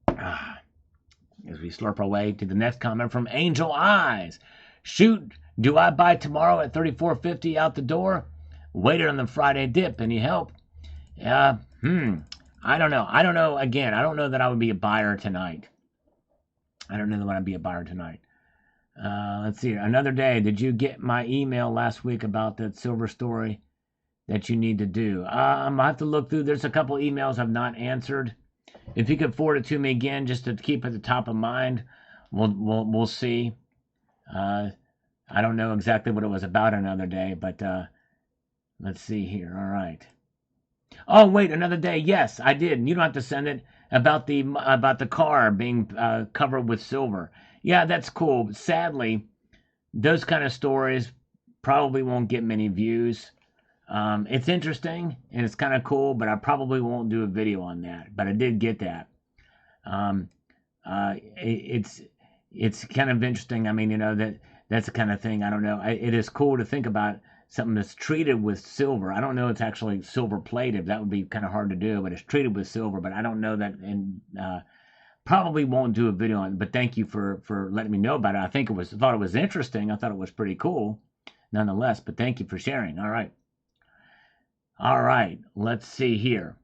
As we slurp our way to the next comment from Angel Eyes. Shoot, do I buy tomorrow at $34.50 out the door? Waited on the Friday dip. Any help? I don't know. Again, I don't know that I would be a buyer tonight. Let's see. Another day. Did you get my email last week about that silver story that you need to do? I have to look through. There's a couple emails I've not answered. If you could forward it to me again, just to keep at the top of mind, we'll see. I don't know exactly what it was about another day, but let's see here. All right. Oh wait, another day. Yes, I did. You don't have to send it about the car being covered with silver. Yeah, that's cool. But sadly, those kind of stories probably won't get many views. It's interesting and it's kind of cool, but I probably won't do a video on that. But I did get that. It's kind of interesting. I mean, that's the kind of thing. I don't know. It is cool to think about something that's treated with silver. I don't know it's actually silver plated. That would be kind of hard to do, but it's treated with silver. But I don't know that, and probably won't do a video on it. But thank you for letting me know about it. I thought it was interesting. I thought it was pretty cool, nonetheless. But thank you for sharing. All right. Let's see here.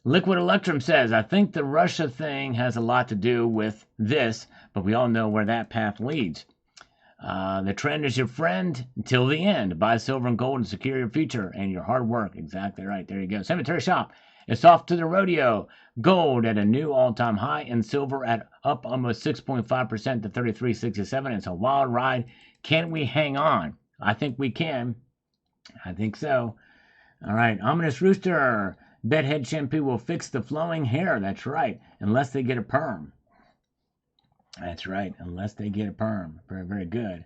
Liquid Electrum says, I think the Russia thing has a lot to do with this, but we all know where that path leads. The trend is your friend until the end. Buy silver and gold and secure your future and your hard work. Exactly right. There you go. Cemetery Shop. It's off to the rodeo. Gold at a new all-time high and silver at up almost 6.5% to 33.67. It's a wild ride. Can we hang on? I think we can. I think so. All right. Ominous Rooster. Bedhead shampoo will fix the flowing hair. That's right. Unless they get a perm. That's right. Unless they get a perm. Very, very good.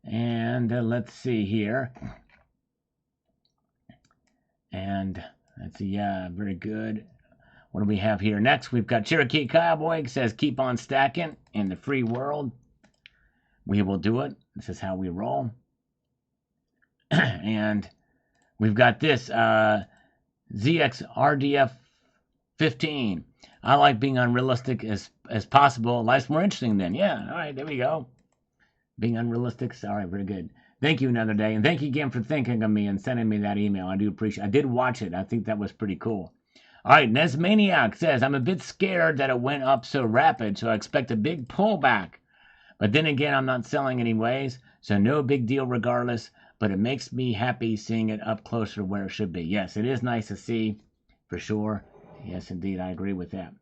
And let's see here. And let's see. Yeah, very good. What do we have here next? We've got Cherokee Cowboy. It says, keep on stacking in the free world. We will do it. This is how we roll. And we've got this. ZXRDF 15. I like being unrealistic as possible. Life's more interesting then. Yeah, all right, there we go. Being unrealistic. All right, very good. Thank you another day. And thank you again for thinking of me and sending me that email. I do appreciate it. I did watch it. I think that was pretty cool. All right, Nesmaniac says, I'm a bit scared that it went up so rapid, so I expect a big pullback. But then again, I'm not selling anyways, so no big deal regardless. But it makes me happy seeing it up closer to where it should be. Yes, it is nice to see, for sure. Yes, indeed, I agree with that.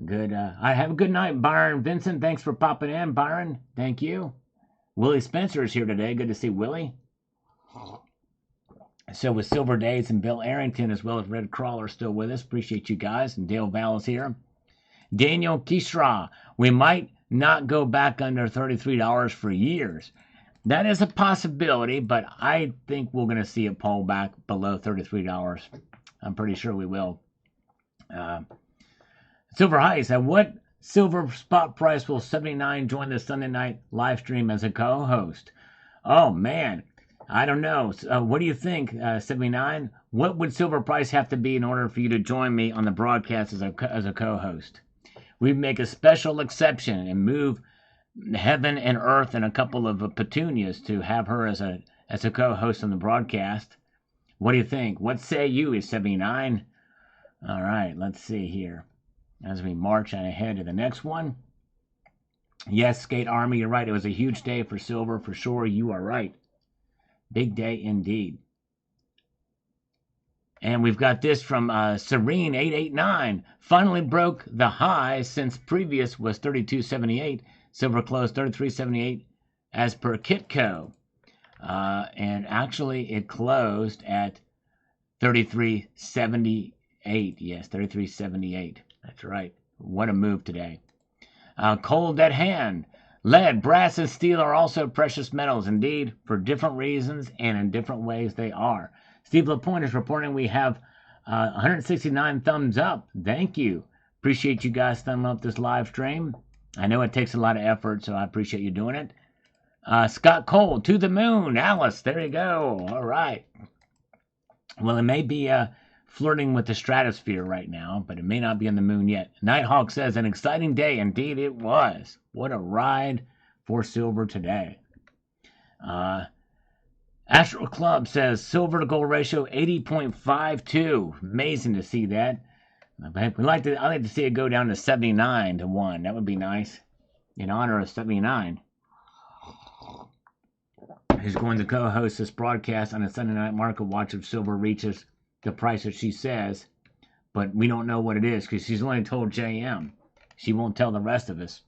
Good. I have a good night, Byron Vincent. Thanks for popping in, Byron. Thank you. Willie Spencer is here today. Good to see Willie. So with Silver Days and Bill Arrington as well as Red Crawler still with us. Appreciate you guys. And Dale Val is here. Daniel Kishra. We might not go back under $33 for years. That is a possibility, but I think we're going to see it pull back below $33. I'm pretty sure we will. Silver Heist. At what silver spot price will 79 join the Sunday night live stream as a co-host? Oh, man. I don't know. What do you think, 79? What would silver price have to be in order for you to join me on the broadcast as a co-host? We'd make a special exception and move heaven and earth and a couple of petunias to have her as a co-host on the broadcast. What do you think? What say you is 79? All right, let's see here as we march on ahead to the next one. Yes, Skate Army, you're right. It was a huge day for silver for sure. You are right. Big day indeed. And we've got this from Serene889. Finally broke the high since previous was 32.78. Silver closed 33.78 as per Kitco. And actually it closed at 33.78. Yes, 33.78. That's right. What a move today. Cold at hand. Lead, brass, and steel are also precious metals, indeed, for different reasons and in different ways they are. Steve LaPointe is reporting we have 169 thumbs up. Thank you. Appreciate you guys thumbing up this live stream. I know it takes a lot of effort, so I appreciate you doing it. Scott Cole, to the moon. Alice, there you go. All right. Well, it may be flirting with the stratosphere right now, but it may not be on the moon yet. Nighthawk says, an exciting day. Indeed, it was. What a ride for silver today. Astral Club says, silver to gold ratio 80.52. Amazing to see that. I'd like to see it go down to 79 to 1. That would be nice. In honor of 79. Who's going to co-host this broadcast on a Sunday night market watch if silver reaches the price that she says, but we don't know what it is because she's only told JM. She won't tell the rest of us.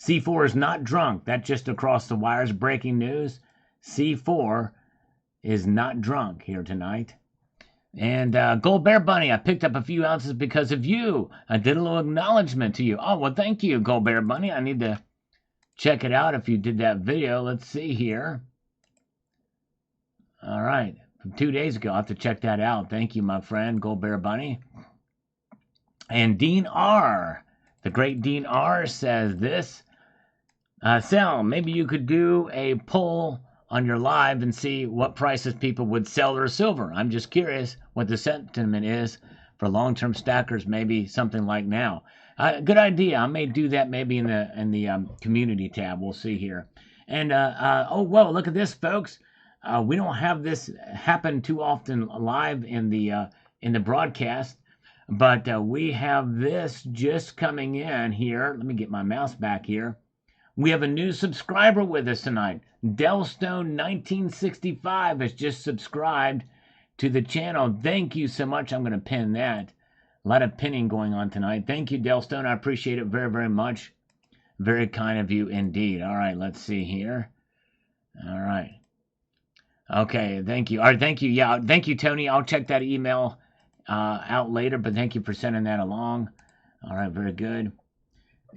C4 is not drunk. That's just across the wires. Breaking news. C4 is not drunk here tonight. And Gold Bear Bunny, I picked up a few ounces because of you. I did a little acknowledgement to you. Oh, well, thank you, Gold Bear Bunny. I need to check it out if you did that video. Let's see here. All right. From 2 days ago. I'll have to check that out. Thank you, my friend, Gold Bear Bunny. And Dean R. The great Dean R. says this. Sal, maybe you could do a poll on your live and see what prices people would sell their silver. I'm just curious what the sentiment is for long-term stackers, maybe something like now. Good idea. I may do that maybe in the community tab. We'll see here. And, oh, whoa, look at this, folks. We don't have this happen too often live in the broadcast, but we have this just coming in here. Let me get my mouse back here. We have a new subscriber with us tonight. Delstone1965 has just subscribed to the channel. Thank you so much. I'm going to pin that. A lot of pinning going on tonight. Thank you, Delstone. I appreciate it very, very much. Very kind of you indeed. All right, let's see here. All right. Okay, thank you. All right, thank you. Yeah, thank you, Tony. I'll check that email out later, but thank you for sending that along. All right, very good.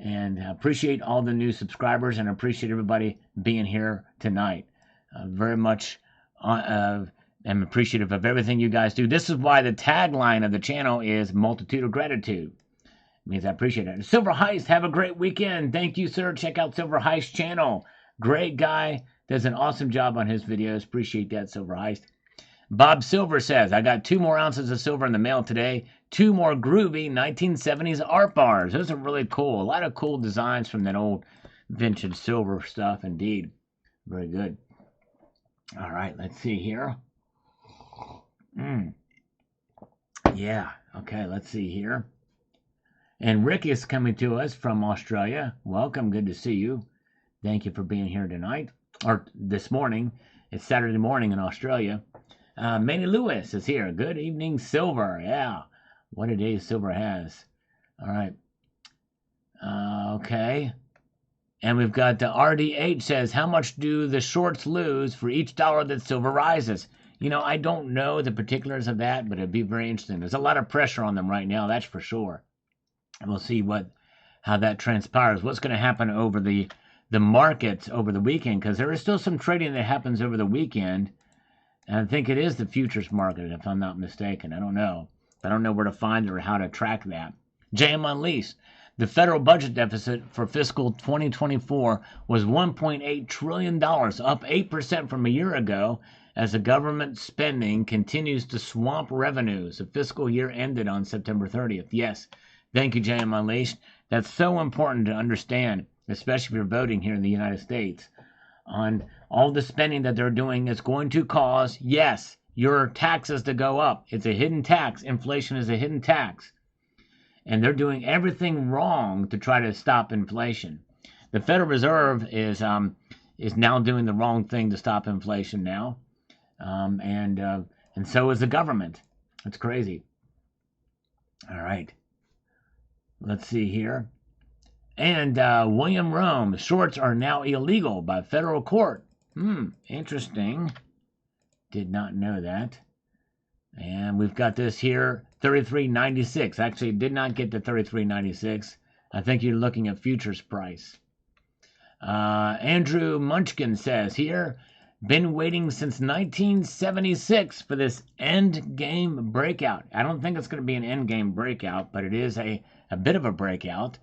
And I appreciate all the new subscribers and appreciate everybody being here tonight. Very much am appreciative of everything you guys do. This is why the tagline of the channel is Multitude of Gratitude. It means I appreciate it. Silver Heist, have a great weekend. Thank you, sir. Check out Silver Heist channel. Great guy. Does an awesome job on his videos. Appreciate that, Silver Heist. Bob Silver says, I got 2 more ounces of silver in the mail today. 2 more groovy 1970s art bars. Those are really cool. A lot of cool designs from that old vintage silver stuff, indeed. Very good. All right, let's see here. Yeah, okay, let's see here. And Rick is coming to us from Australia. Welcome, good to see you. Thank you for being here tonight, or this morning. It's Saturday morning in Australia. Manny Lewis is here. Good evening, Silver. Yeah, what a day Silver has. All right. Okay. And we've got RDH says, how much do the shorts lose for each dollar that silver rises? You know, I don't know the particulars of that, but it'd be very interesting. There's a lot of pressure on them right now, that's for sure. And we'll see how that transpires. What's going to happen over the markets over the weekend? Because there is still some trading that happens over the weekend. And I think it is the futures market, if I'm not mistaken. I don't know. I don't know where to find it or how to track that. JM Unleashed. The federal budget deficit for fiscal 2024 was $1.8 trillion, up 8% from a year ago, as the government spending continues to swamp revenues. The fiscal year ended on September 30th. Yes, thank you, JM Unleashed. That's so important to understand, especially if you're voting here in the United States. On all the spending that they're doing is going to cause, yes, your taxes to go up. It's a hidden tax. Inflation is a hidden tax. And they're doing everything wrong to try to stop inflation. The Federal Reserve is now doing the wrong thing to stop inflation now, and so is the government. It's crazy. All right, let's see here. And William Rome, shorts are now illegal by federal court. Interesting. Did not know that. And we've got this here, 33.96. Actually, did not get to 33.96. I think you're looking at futures price. Andrew Munchkin says here, been waiting since 1976 for this end game breakout. I don't think it's going to be an end game breakout, but it is a bit of a breakout.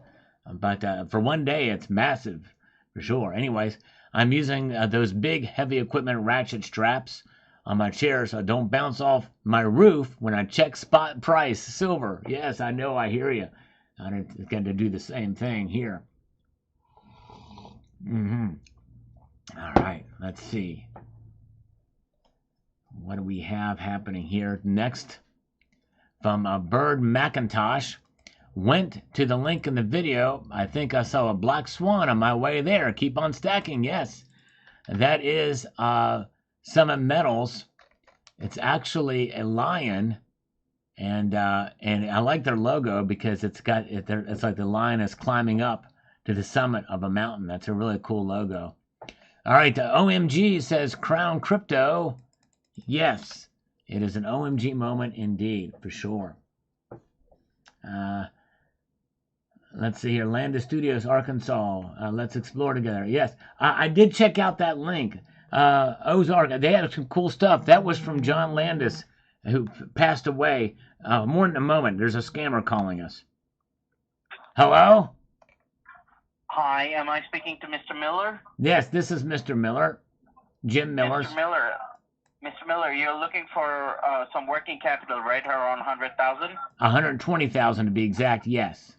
But for one day, it's massive for sure. Anyways, I'm using those big heavy equipment ratchet straps on my chair so I don't bounce off my roof when I check spot price silver. Yes, I know, I hear you. I'm going to do the same thing here. All right, let's see. What do we have happening here next? From Bird McIntosh. Went to the link in the video. I think I saw a black swan on my way there. Keep on stacking. Yes, that is Summit Metals. It's actually a lion, and I like their logo because it's like the lion is climbing up to the summit of a mountain. That's a really cool logo. All right, the OMG says Crown Crypto. Yes, it is an OMG moment indeed, for sure. Let's see here. Landis Studios, Arkansas. Let's explore together. Yes, I did check out that link. Ozark, they had some cool stuff. That was from John Landis, who passed away. More in a moment. There's a scammer calling us. Hello? Hi, am I speaking to Mr. Miller? Yes, this is Mr. Miller. Jim Miller. Mr. Miller, you're looking for some working capital, right? Around 100,000? 120,000 to be exact, yes.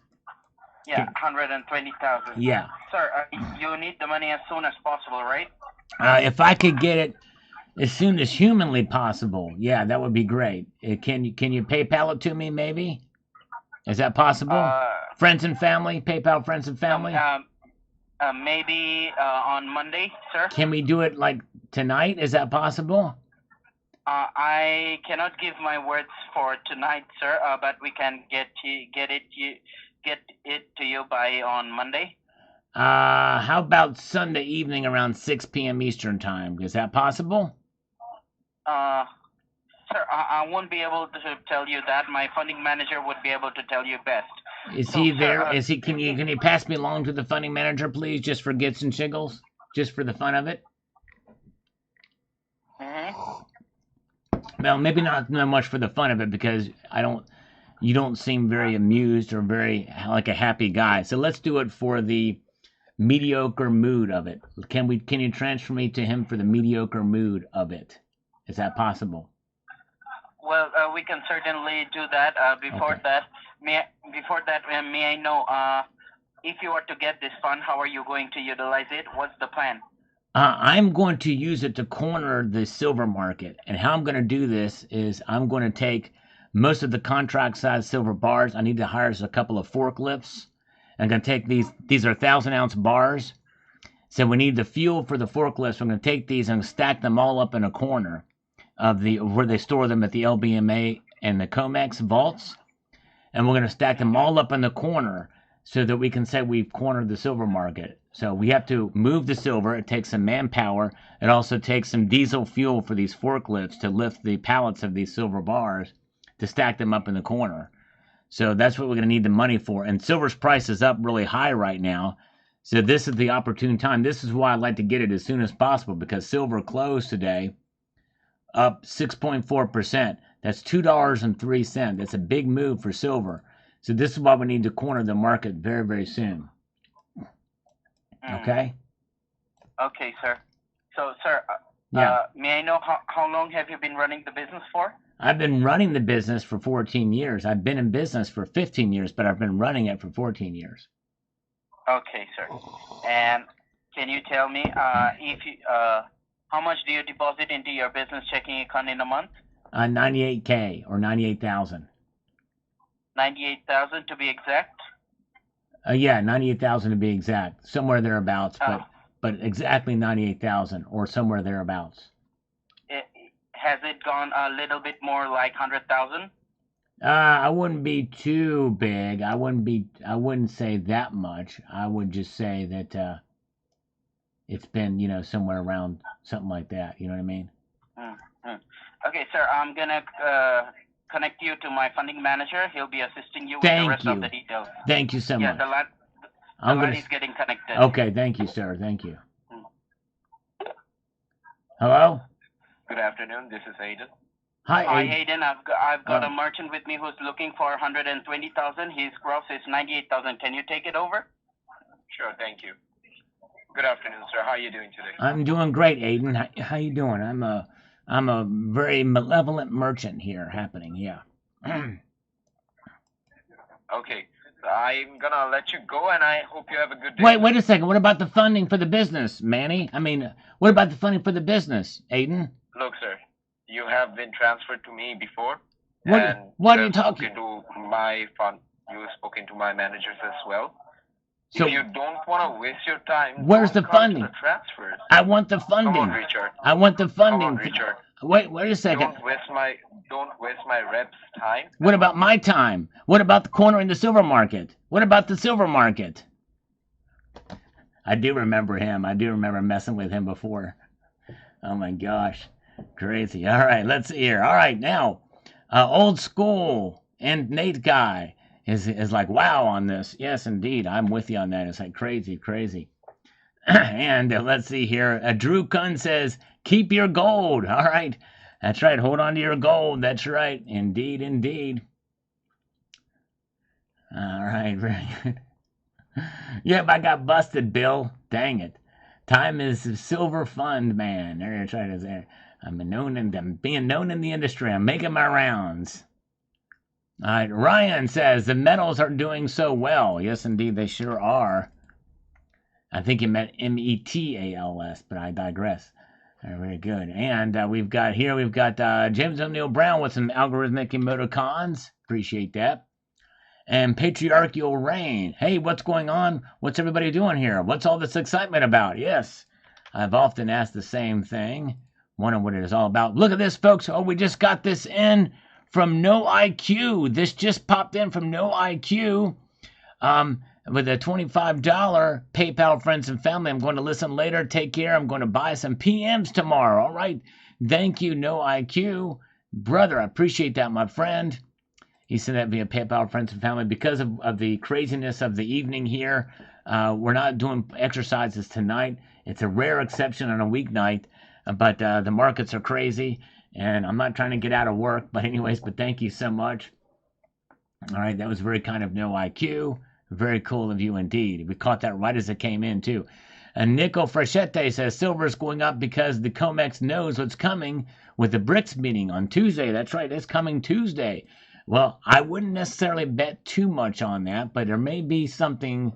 Yeah, 120,000. Yeah. Sir, you need the money as soon as possible, right? If I could get it as soon as humanly possible, yeah, that would be great. Can you PayPal it to me, maybe? Is that possible? Friends and family? PayPal friends and family? Maybe on Monday, sir. Can we do it like tonight? Is that possible? I cannot give my words for tonight, sir, but we can get it to you by on Monday. How about Sunday evening around 6 p.m. Eastern time? Is that possible? Sir, I won't be able to tell you that. My funding manager would be able to tell you best. Is he there? Is he? Can you pass me along to the funding manager, please, just for gits and shiggles, just for the fun of it? Well, maybe not much for the fun of it, because you don't seem very amused or very like a happy guy. So let's do it for the mediocre mood of it. Can you transfer me to him for the mediocre mood of it? Is that possible? Well, we can certainly do that. Before that, may I know if you were to get this fund, how are you going to utilize it? What's the plan? I'm going to use it to corner the silver market. And how I'm going to do this is I'm going to take most of the contract size silver bars. I need to hire a couple of forklifts. I'm going to take these are 1,000-ounce bars. So we need the fuel for the forklifts. I'm going to take these and stack them all up in a corner of where they store them at the LBMA and the COMEX vaults. And we're going to stack them all up in the corner so that we can say we've cornered the silver market. So we have to move the silver. It takes some manpower. It also takes some diesel fuel for these forklifts to lift the pallets of these silver bars to stack them up in the corner. So that's what we're going to need the money for. And silver's price is up really high right now. So this is the opportune time. This is why I'd like to get it as soon as possible, because silver closed today up 6.4%. That's $2.03. That's a big move for silver. So this is why we need to corner the market very, very soon. Okay? Okay, sir. So, sir, Yeah. may I know how long have you been running the business for? I've been running the business for 14 years. I've been in business for 15 years, but I've been running it for 14 years. Okay, sir. And can you tell me how much do you deposit into your business checking account in a month? 98K or 98,000. 98,000 to be exact. Yeah, 98,000 to be exact. Somewhere thereabouts, but exactly 98,000 or somewhere thereabouts. Has it gone a little bit more like 100,000? I wouldn't be too big. I wouldn't say that much. I would just say that it's been, somewhere around something like that. You know what I mean? Mm-hmm. Okay, sir. I'm gonna connect you to my funding manager. He'll be assisting you with the rest of the details. Thank you so much. Yeah, the line is getting connected. Okay, thank you, sir. Thank you. Hello? Good afternoon. This is Aiden. Hi, Aiden. I've got a merchant with me who's looking for 120,000. His gross is 98,000. Can you take it over? Sure, thank you. Good afternoon, sir. How are you doing today? I'm doing great, Aiden. How you doing? I'm a very malevolent merchant here happening. Yeah. Okay. I'm gonna let you go, and I hope you have a good day. Wait a second. What about the funding for the business, Manny? I mean, what about the funding for the business, Aiden? Look, sir, you have been transferred to me before. What are you talking? You've spoken to my managers as well. So if you don't want to waste your time, where's the funding? The transfers. I want the funding. Come on, Richard. I want the funding. Come on, Richard. Wait a second. Don't waste my reps' time. What about my time? What about the cornering the silver market? What about the silver market? I do remember him. I do remember messing with him before. Oh my gosh. Crazy. All right, let's see here. All right, now, old school and Nate guy is like, wow on this. Yes, indeed. I'm with you on that. It's like crazy. And let's see here. Drew Kunn says, keep your gold. All right. That's right. Hold on to your gold. That's right. Indeed. All right. Very good. Yep, I got busted, Bill. Dang it. Time is silver fund, man. They're trying to say, I'm being known in the industry. I'm making my rounds. All right. Ryan says, the metals are doing so well. Yes, indeed, they sure are. I think it meant METALS, but I digress. Very good. And we've got James O'Neill Brown with some algorithmic emoticons. Appreciate that. And Patriarchal Rain. Hey, what's going on? What's everybody doing here? What's all this excitement about? Yes, I've often asked the same thing. Wonder what it is all about. Look at this, folks. Oh, we just got this in from No IQ. This just popped in from No IQ. With a $25 PayPal friends and family. I'm going to listen later. Take care. I'm going to buy some PMs tomorrow. All right. Thank you, No IQ. Brother, I appreciate that, my friend. He sent that via PayPal friends and family. Because of the craziness of the evening here, we're not doing exercises tonight. It's a rare exception on a weeknight, but the markets are crazy, and I'm not trying to get out of work. But anyways, thank you so much. All right, that was very kind of No IQ. Very cool of you indeed. We caught that right as it came in, too. And Nico Frechette says, silver's going up because the COMEX knows what's coming with the BRICS meeting on Tuesday. That's right, it's coming Tuesday. Well, I wouldn't necessarily bet too much on that, but there may be something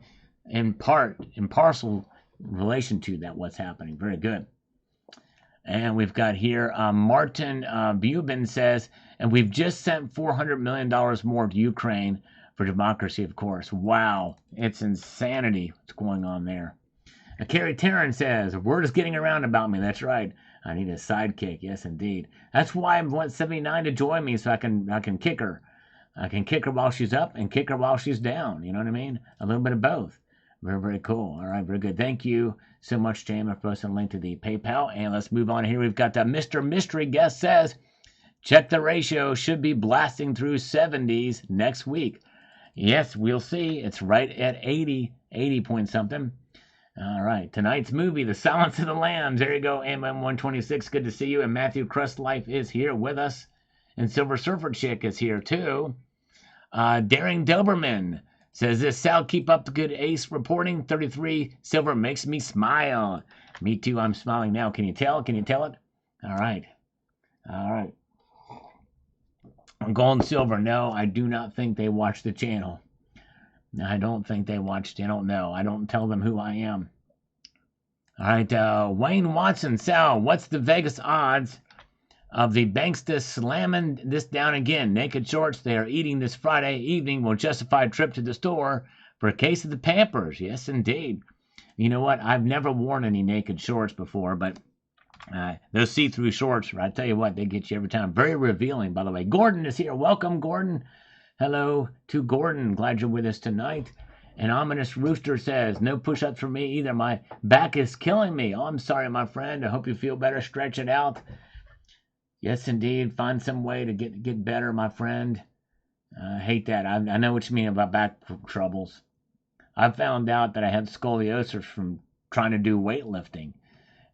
in parcel relation to that, what's happening. Very good. And we've got here Martin Bubin says, and we've just sent $400 million more to Ukraine for democracy, of course. Wow, it's insanity what's going on there. Carrie Tarrant says, word is getting around about me. That's right. I need a sidekick. Yes, indeed. That's why I want 79 to join me so I can kick her. I can kick her while she's up and kick her while she's down. You know what I mean? A little bit of both. Very, very cool. All right, very good. Thank you so much, Jamie, for posting a link to the PayPal. And let's move on here. We've got Mr. Mystery Guest says, check the ratio. Should be blasting through 70s next week. Yes, we'll see. It's right at 80 point something. All right. Tonight's movie, The Silence of the Lambs. There you go, MM126. Good to see you. And Matthew Crustlife is here with us. And Silver Surfer Chick is here, too. Daring Doberman says this, Sal, keep up the good ace reporting. 33 silver makes me smile. Me too, I'm smiling now. Can you tell? Can you tell it? All right. All right. Gold and silver. No, I do not think they watch the channel. I don't think they watched. I don't know. I don't tell them who I am. All right. Wayne Watson, Sal, what's the Vegas odds of the banksta slamming this down again? Naked shorts they are eating this Friday evening will justify a trip to the store for a case of the Pampers. Yes, indeed. You know what? I've never worn any naked shorts before, but those see-through shorts, I tell you what, they get you every time. Very revealing, by the way. Gordon is here. Welcome, Gordon. Hello to Gordon. Glad you're with us tonight. And Ominous Rooster says, no push-ups for me either. My back is killing me. Oh, I'm sorry, my friend. I hope you feel better. Stretch it out. Yes, indeed. Find some way to get better, my friend. I hate that. I know what you mean about back troubles. I found out that I had scoliosis from trying to do weightlifting.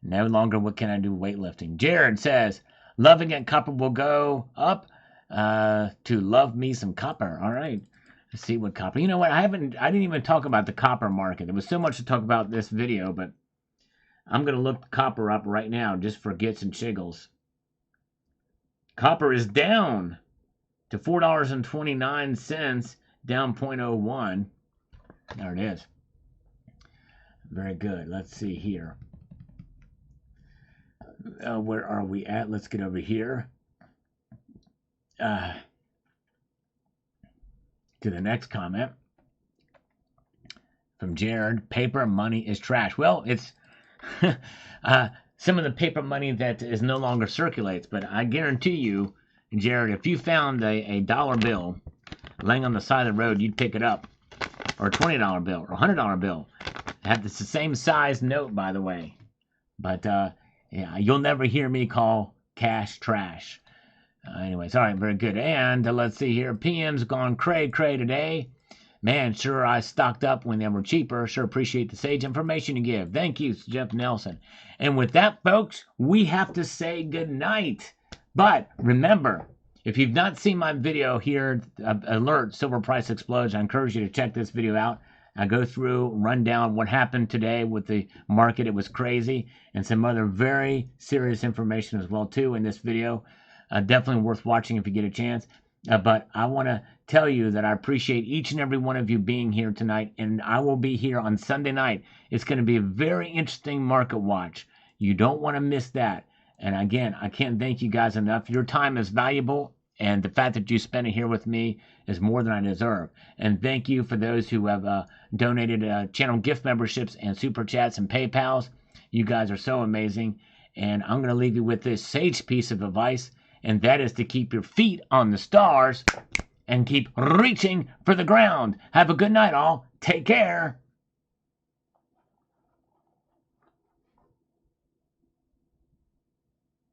No longer what can I do weightlifting. Jared says, loving it, copper will go up to love me some copper. All right. Let's see what copper. You know what? I didn't even talk about the copper market. There was so much to talk about this video, but I'm going to look copper up right now just for gits and chiggles. Copper is down to $4.29, down 0.01. There it is. Very good. Let's see here. Where are we at? Let's get over here. To the next comment from Jared. Paper money is trash. Well, it's some of the paper money that is no longer circulates, but I guarantee you, Jared, if you found a dollar bill laying on the side of the road, you'd pick it up. Or a $20 bill or a $100 bill. It's the same size note, by the way. But yeah, you'll never hear me call cash trash. Anyways, all right, very good. And let's see here. PM's gone cray today. Man, sure, I stocked up when they were cheaper. Sure appreciate the sage information you give. Thank you, Jeff Nelson. And with that, folks, we have to say good night. But remember, if you've not seen my video here, Alert Silver Price Explosion, I encourage you to check this video out. I go through, run down what happened today with the market. It was crazy. And some other very serious information as well, too, in this video. Definitely worth watching if you get a chance. But I want to tell you that I appreciate each and every one of you being here tonight. And I will be here on Sunday night. It's going to be a very interesting market watch. You don't want to miss that. And again, I can't thank you guys enough. Your time is valuable, and the fact that you spent it here with me is more than I deserve. And thank you for those who have donated channel gift memberships and super chats and PayPals. You guys are so amazing. And I'm going to leave you with this sage piece of advice, and that is to keep your feet on the stars and keep reaching for the ground. Have a good night, all. Take care.